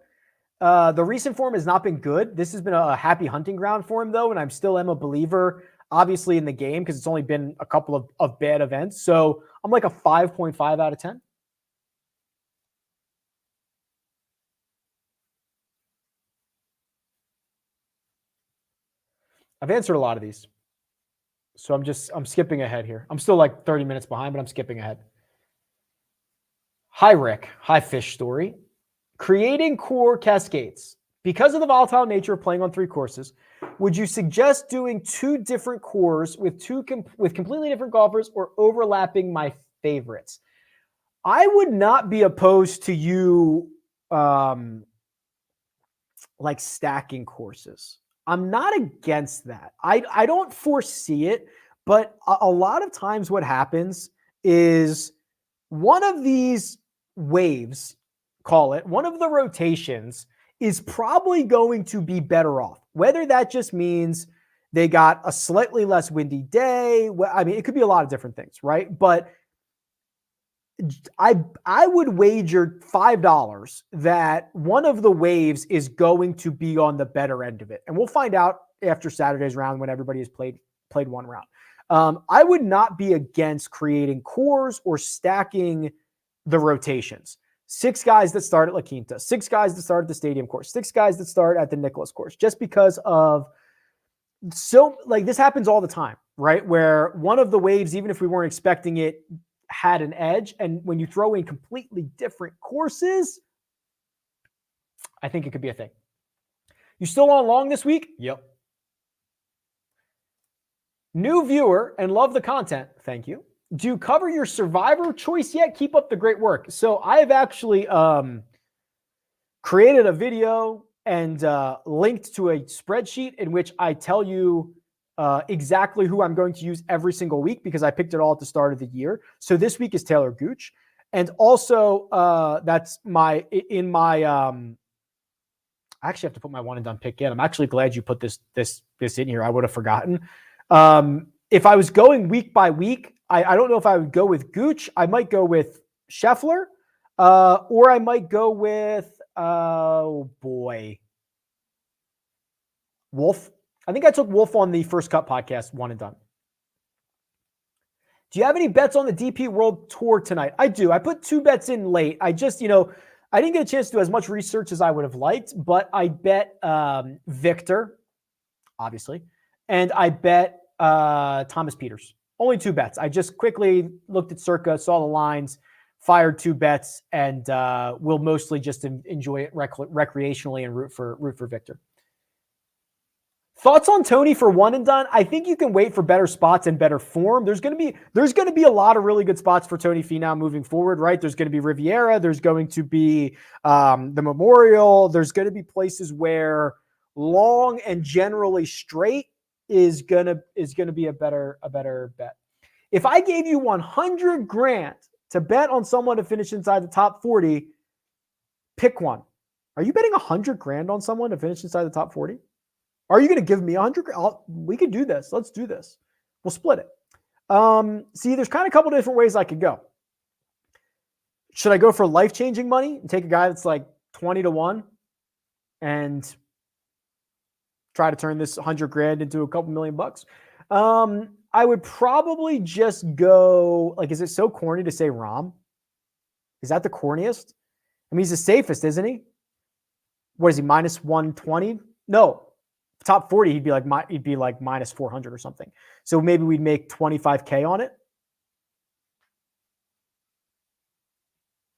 S1: The recent form has not been good. This has been a happy hunting ground for him, though, and I'm still am a believer, obviously, in the game because it's only been a couple of bad events. So I'm like a 5.5 out of 10. I've answered a lot of these. So I'm skipping ahead here. I'm still like 30 minutes behind, but I'm skipping ahead. Hi, Rick. Hi, Fish Story. Creating core cascades. Because of the volatile nature of playing on 3 courses, would you suggest doing 2 different cores with completely different golfers or overlapping my favorites? I would not be opposed to you like stacking courses. I'm not against that. I don't foresee it, but a lot of times what happens is one of these waves, call it, one of the rotations is probably going to be better off. Whether that just means they got a slightly less windy day. I mean, it could be a lot of different things, right? But I would wager $5 that one of the waves is going to be on the better end of it. And we'll find out after Saturday's round when everybody has played one round. I would not be against creating cores or stacking the rotations. 6 guys that start at La Quinta, 6 guys that start at the Stadium course, 6 guys that start at the Nicklaus course, just because of this happens all the time, right? Where one of the waves, even if we weren't expecting it, had an edge. And when you throw in completely different courses, I think it could be a thing. You still on long this week? Yep. New viewer and love the content. Thank you. Do you cover your survivor choice yet? Keep up the great work. So I have actually created a video and linked to a spreadsheet in which I tell you exactly who I'm going to use every single week because I picked it all at the start of the year. So this week is Taylor Gooch. And also that's I actually have to put my one and done pick in. I'm actually glad you put this in here. I would have forgotten. If I was going week by week, I don't know if I would go with Gooch. I might go with Scheffler, or I might go with, Wolf. I think I took Wolf on the First Cut podcast, one and done. Do you have any bets on the DP World Tour tonight? I do. I put 2 bets in late. I just, I didn't get a chance to do as much research as I would have liked, but I bet Victor, obviously, and I bet Thomas Peters. Only 2 bets. I just quickly looked at Circa, saw the lines, fired 2 bets, and will mostly just enjoy it recreationally and root for Victor. Thoughts on Tony for one and done? I think you can wait for better spots and better form. There's going to be a lot of really good spots for Tony Finau moving forward, right? There's going to be Riviera. There's going to be the Memorial. There's going to be places where long and generally straight is gonna be a better bet. If I gave you $100,000 to bet on someone to finish inside the top 40, pick one. Are you betting $100,000 on someone to finish inside the top 40? Are you going to give me $100,000? We could do this. Let's do this. We'll split it. See, there's kind of a couple different ways I could go. Should I go for life-changing money and take a guy that's like 20-1 and try to turn this $100,000 into a couple $1,000,000? I would probably just go, is it so corny to say Rahm? Is that the corniest? I mean, he's the safest, isn't he? What is he, minus 120? No. Top 40, he'd be like minus 400 or something. So maybe we'd make $25,000 on it.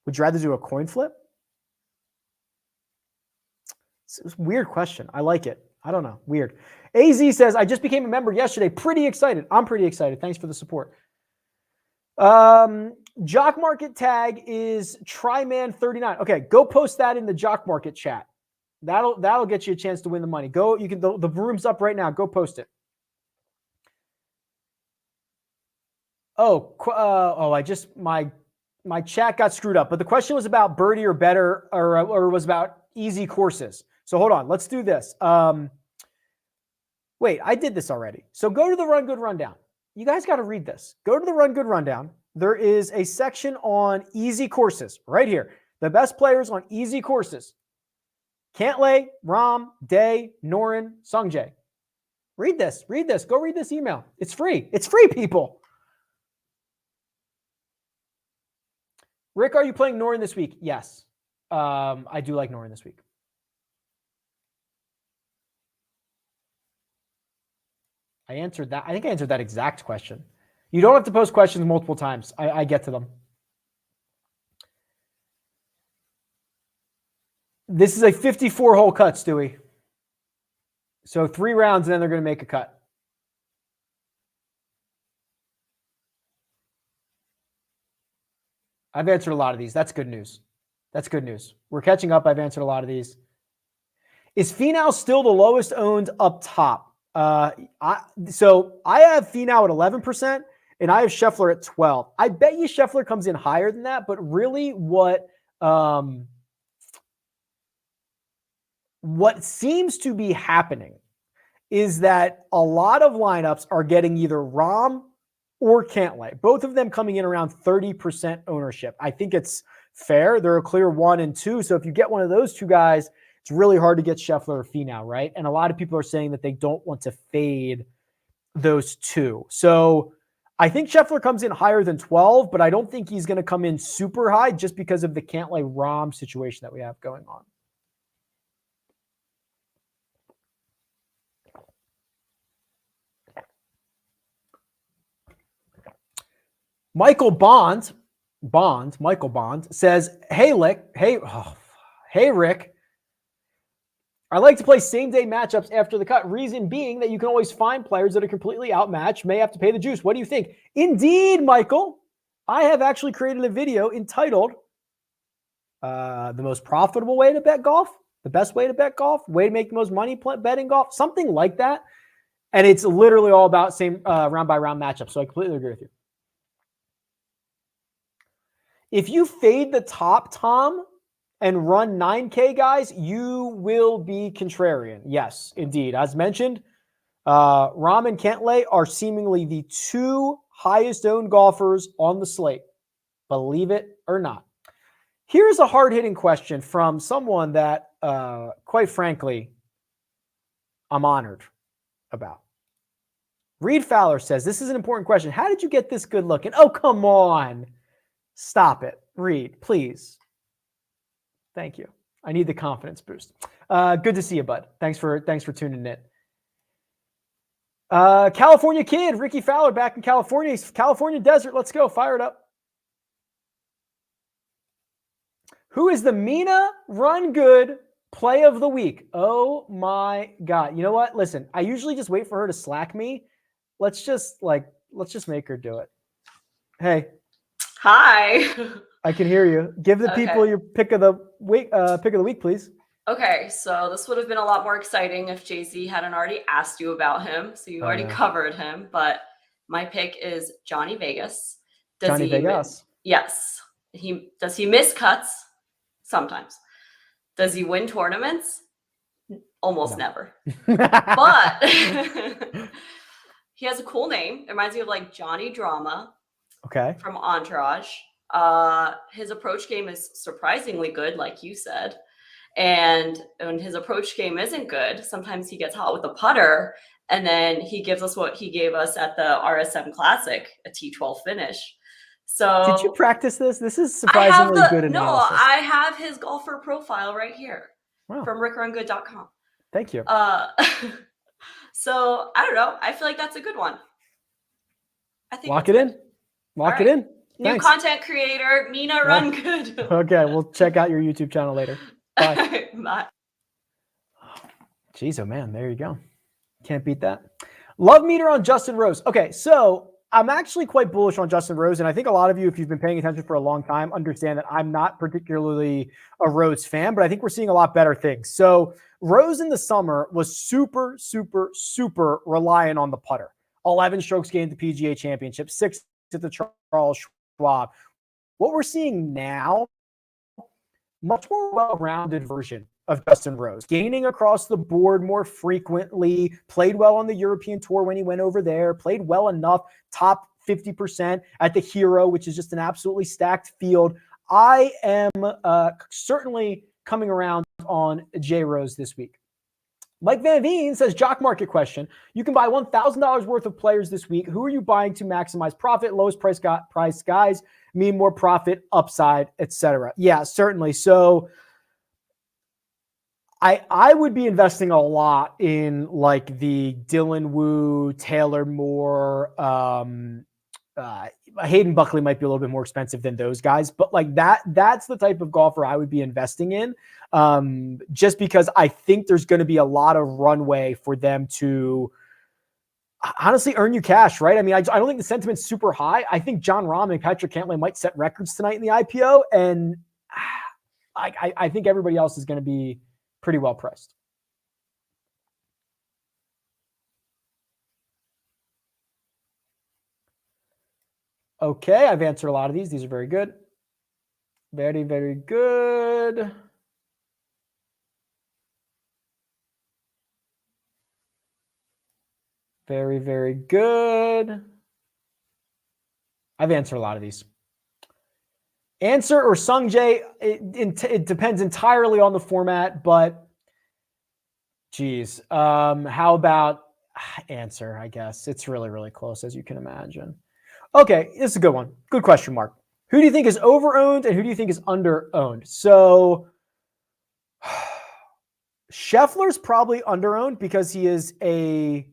S1: Would you rather do a coin flip? It's a weird question. I like it. I don't know. Weird. AZ says, I just became a member yesterday. Pretty excited. I'm pretty excited. Thanks for the support. Jock Market tag is Tryman39. Okay, go post that in the Jock Market chat. That'll get you a chance to win the money. Go, you can, the room's up right now. Go post it. My chat got screwed up, but the question was about birdie or better, or was about easy courses. So hold on, let's do this. Wait, I did this already. So go to the Run Good Rundown. You guys got to read this. Go to the Run Good Rundown. There is a section on easy courses right here. The best players on easy courses. Cantlay, Rahm, Day, Noren, Sungjae. Read this. Read this. Go read this email. It's free. It's free, people. Rick, are you playing Noren this week? Yes. I do like Noren this week. I answered that. I think I answered that exact question. You don't have to post questions multiple times. I get to them. This is a 54-hole cut, Stewie. So 3 rounds, and then they're going to make a cut. I've answered a lot of these. That's good news. That's good news. We're catching up. I've answered a lot of these. Is Finau still the lowest owned up top? So I have Finau at 11%, and I have Scheffler at 12. I bet you Scheffler comes in higher than that, but really what seems to be happening is that a lot of lineups are getting either Rahm or Cantlay, both of them coming in around 30% ownership. I think it's fair. They're a clear 1 and 2. So if you get one of those two guys, it's really hard to get Scheffler or Finau, right? And a lot of people are saying that they don't want to fade those two. So I think Scheffler comes in higher than 12, but I don't think he's going to come in super high just because of the Cantlay-Rahm situation that we have going on. Michael Bond says, hey, Rick, I like to play same-day matchups after the cut. Reason being that you can always find players that are completely outmatched, may have to pay the juice. What do you think? Indeed, Michael. I have actually created a video entitled The Most Profitable Way to Bet Golf, the best way to bet golf, way to make the most money betting golf, something like that. And it's literally all about same round-by-round matchups, so I completely agree with you. If you fade the top, Tom, and run 9K guys, you will be contrarian. Yes, indeed. As mentioned, Rahm and Cantlay are seemingly the two highest owned golfers on the slate. Believe it or not. Here's a hard-hitting question from someone that, quite frankly, I'm honored about. Reed Fowler says, this is an important question. How did you get this good looking? Oh, come on. Stop it. Reed, please. Thank you. I need the confidence boost. Good to see you, bud. Thanks for tuning in. California kid, Ricky Fowler back in California. California desert. Let's go. Fire it up. Who is the Mina Run Good play of the week? Oh my God. You know what? Listen, I usually just wait for her to slack me. Let's just make her do it. Hey.
S2: Hi.
S1: I can hear you. Give the people your pick of the week, please.
S2: Okay, so this would have been a lot more exciting if Jay-Z hadn't already asked you about him. So you already covered him, but my pick is Johnny Vegas.
S1: Vegas.
S2: Yes. Does he miss cuts? Sometimes. Does he win tournaments? Almost never. But he has a cool name. It reminds me of like Johnny Drama.
S1: Okay.
S2: From Entourage. His approach game is surprisingly good, like you said. And when his approach game isn't good, sometimes he gets hot with a putter, and then he gives us what he gave us at the RS7 Classic, a T12 finish. So
S1: did you practice this? This is surprisingly good analysis.
S2: No, I have his golfer profile right here from RickRunGood.com.
S1: Thank you.
S2: So I don't know. I feel like that's a good one. I think
S1: Lock it in. Lock it in.
S2: New content creator, Mina Run Good.
S1: Okay, we'll check out your YouTube channel later. Bye.
S2: Bye.
S1: Jeez, oh man, there you go. Can't beat that. Love meter on Justin Rose. Okay, so I'm actually quite bullish on Justin Rose, and I think a lot of you, if you've been paying attention for a long time, understand that I'm not particularly a Rose fan, but I think we're seeing a lot better things. So Rose in the summer was super, super, super reliant on the putter. 11 strokes gained at the PGA Championship, 6 at the Charles Schwab. What we're seeing now, much more well-rounded version of Justin Rose, gaining across the board more frequently, played well on the European Tour when he went over there, played well enough, top 50% at the Hero, which is just an absolutely stacked field. I am certainly coming around on J Rose this week. Mike Van Veen says, Jock Market question. You can buy $1,000 worth of players this week. Who are you buying to maximize profit? Lowest price guys mean more profit, upside, etc. Yeah, certainly. So I would be investing a lot in like the Dylan Wu, Taylor Moore, Hayden Buckley might be a little bit more expensive than those guys, but like that's the type of golfer I would be investing in, just because I think there's going to be a lot of runway for them to honestly earn you cash, right? I mean, I don't think the sentiment's super high. I think Jon Rahm and Patrick Cantlay might set records tonight in the IPO, and I think everybody else is going to be pretty well priced. Okay, I've answered a lot of these. These are very good. Very, very good. Very, very good. I've answered a lot of these. Answer or Sungjae, it depends entirely on the format, but geez. How about answer, I guess. It's really, really close, as you can imagine. Okay, this is a good one. Good question, Mark. Who do you think is over-owned and who do you think is under-owned? So Scheffler's probably under-owned because he is a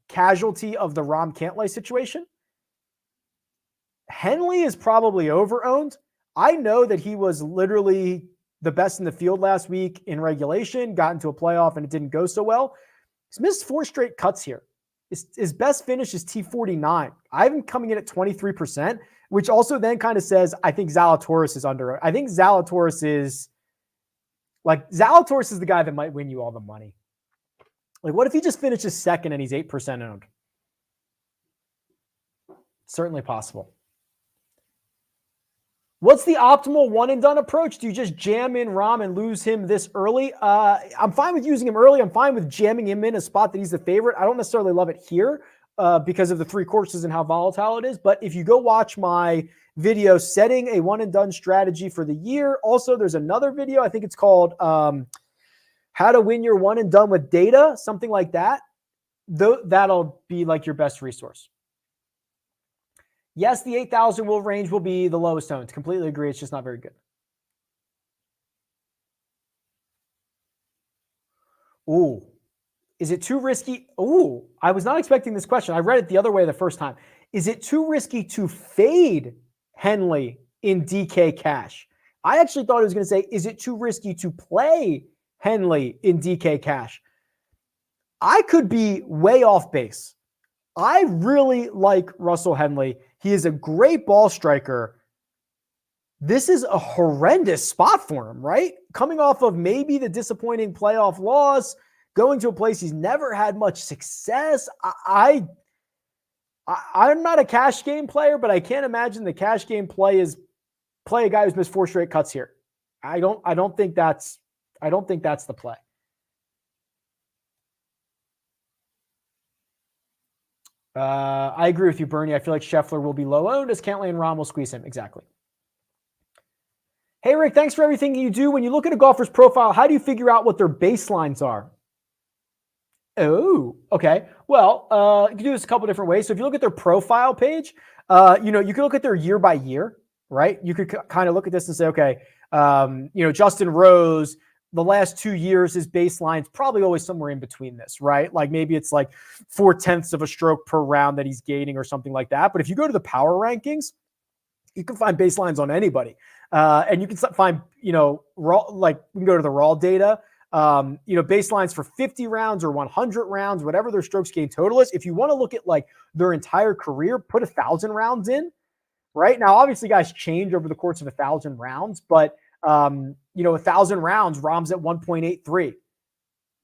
S1: casualty of the Rahm Cantlay situation. Henley is probably over-owned. I know that he was literally the best in the field last week in regulation, got into a playoff, and it didn't go so well. He's missed 4 straight cuts here. His best finish is T49. I have him coming in at 23%, which also then kind of says I think Zalatoris is under. I think Zalatoris is the guy that might win you all the money. Like, what if he just finishes second and he's 8% owned? Certainly possible. What's the optimal one and done approach? Do you just jam in Rahm and lose him this early? I'm fine with using him early. I'm fine with jamming him in a spot that he's the favorite. I don't necessarily love it here because of the 3 courses and how volatile it is. But if you go watch my video setting a one and done strategy for the year, also there's another video. I think it's called How to Win Your One and Done with Data, something like that. That'll be like your best resource. Yes, the 8,000 range will be the lowest owned. Completely agree. It's just not very good. Ooh, is it too risky? Ooh, I was not expecting this question. I read it the other way the first time. Is it too risky to fade Henley in DK cash? I actually thought it was going to say, is it too risky to play Henley in DK cash? I could be way off base. I really like Russell Henley. He is a great ball striker. This is a horrendous spot for him, right? Coming off of maybe the disappointing playoff loss, going to a place he's never had much success. I'm not a cash game player, but I can't imagine the cash game play is play a guy who's missed 4 straight cuts here. I don't think that's the play. I agree with you, Bernie. I feel like Scheffler will be low owned as Cantlay and Rahm will squeeze him. Exactly. Hey, Rick, thanks for everything you do. When you look at a golfer's profile, how do you figure out what their baselines are? Oh, okay. Well, you can do this a couple different ways. So if you look at their profile page, you can look at their year by year, right? You could kind of look at this and say, okay, Justin Rose, the last 2 years, his baseline's probably always somewhere in between this, right? Like maybe it's like 0.4 of a stroke per round that he's gaining or something like that. But if you go to the power rankings, you can find baselines on anybody. And you can find, raw, like we can go to the raw data, baselines for 50 rounds or 100 rounds, whatever their strokes gain total is. If you want to look at like their entire career, put 1,000 rounds in, right? Now, obviously guys change over the course of 1,000 rounds, but 1,000 rounds, Rahm's at 1.83.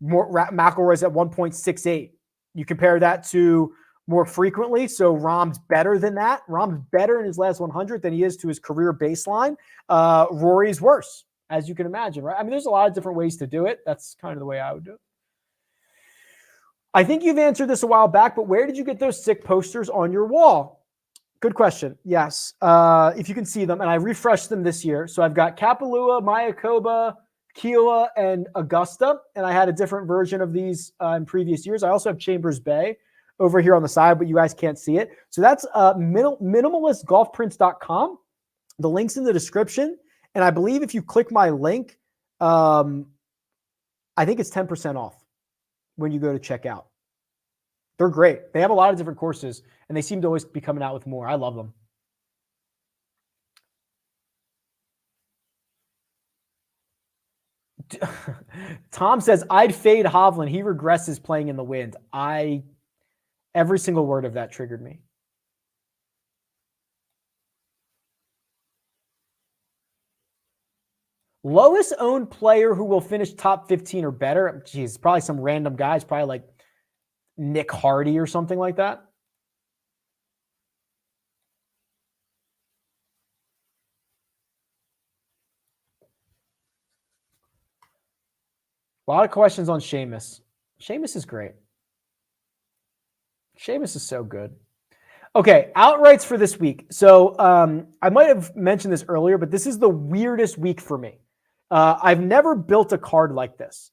S1: McIlroy's at 1.68. You compare that to more frequently, so Rahm's better than that. Rahm's better in his last 100 than he is to his career baseline. Rory's worse, as you can imagine, right? I mean, there's a lot of different ways to do it. That's kind of the way I would do it. I think you've answered this a while back, but where did you get those sick posters on your wall? Good question. Yes. If you can see them, and I refreshed them this year. So I've got Kapalua, Mayakoba, Kiowa, and Augusta, and I had a different version of these in previous years. I also have Chambers Bay over here on the side, but you guys can't see it. So that's minimalistgolfprints.com. The link's in the description. And I believe if you click my link, I think it's 10% off when you go to check out. They're great. They have a lot of different courses, and they seem to always be coming out with more. I love them. Tom says, I'd fade Hovland. He regresses playing in the wind. Every single word of that triggered me. Lowest owned player who will finish top 15 or better. Geez, probably some random guys, probably like Nick Hardy or something like that. A lot of questions on Seamus. Seamus is great. Seamus is so good. Okay, outrights for this week. So I might have mentioned this earlier, but this is the weirdest week for me. I've never built a card like this.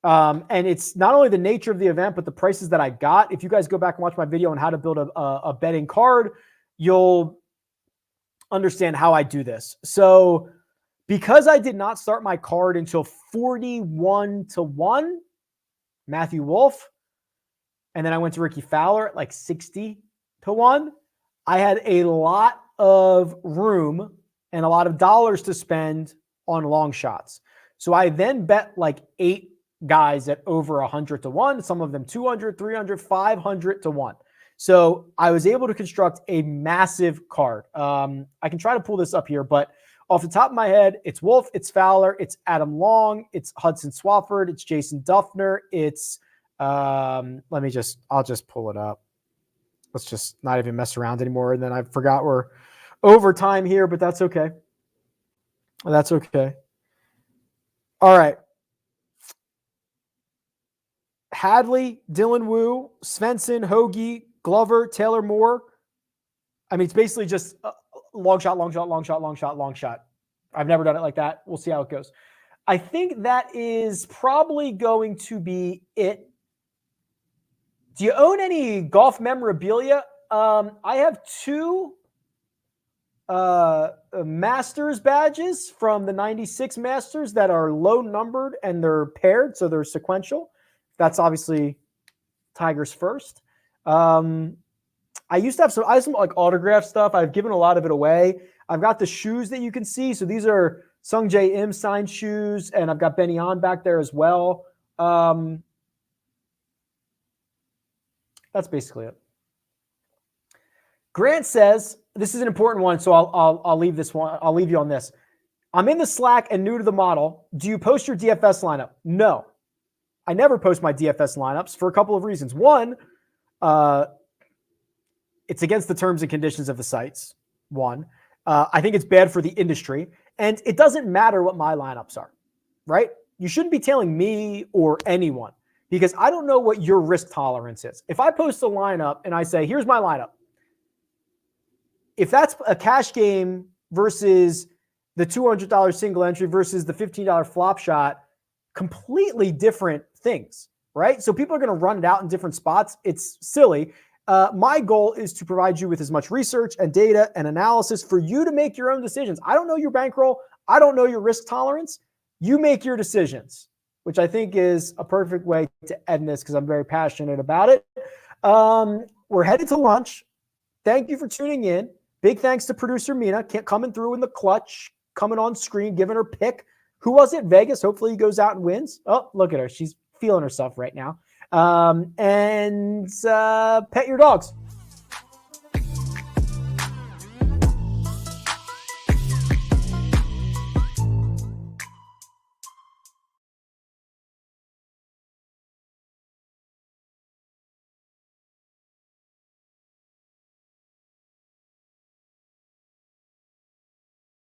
S1: And it's not only the nature of the event, but the prices that I got. If you guys go back and watch my video on how to build a betting card, you'll understand how I do this. So because I did not start my card until 41-1, Matthew Wolff, and then I went to Ricky Fowler at like 60-1, I had a lot of room and a lot of dollars to spend on long shots. So I then bet like 8 guys at over 100-1, some of them 200, 300, 500-1. So I was able to construct a massive card. I can try to pull this up here, but off the top of my head, it's Wolff, it's Fowler, it's Adam Long, it's Hudson Swafford, it's Jason Duffner, it's I'll just pull it up. Let's just not even mess around anymore. And then I forgot we're over time here, but that's okay. That's okay. All right. Hadley, Dylan Wu, Svenson, Hoagie, Glover, Taylor Moore. I mean, it's basically just long shot, long shot, long shot, long shot, long shot. I've never done it like that. We'll see how it goes. I think that is probably going to be it. Do you own any golf memorabilia? I have 2 Masters badges from the 96 Masters that are low numbered and they're paired, so they're sequential. That's obviously Tiger's first. I used to have some like autograph stuff. I've given a lot of it away. I've got the shoes that you can see. So these are Sung J Im signed shoes, and I've got Benny On back there as well. That's basically it. Grant says, this is an important one, so I'll leave this one. I'll leave you on this. I'm in the Slack and new to the model. Do you post your DFS lineup? No. I never post my DFS lineups for a couple of reasons. One, it's against the terms and conditions of the sites. One, I think it's bad for the industry, and it doesn't matter what my lineups are, right? You shouldn't be telling me or anyone because I don't know what your risk tolerance is. If I post a lineup and I say, here's my lineup, if that's a cash game versus the $200 single entry versus the $15 flop shot, completely different things, right? So people are going to run it out in different spots. It's silly. My goal is to provide you with as much research and data and analysis for you to make your own decisions. I don't know your bankroll. I don't know your risk tolerance. You make your decisions, which I think is a perfect way to end this because I'm very passionate about it. We're headed to lunch. Thank you for tuning in. Big thanks to producer Mina coming through in the clutch, coming on screen, giving her pick. Who was it? Vegas. Hopefully he goes out and wins. Oh, look at her. She's feeling herself right now. And pet your dogs.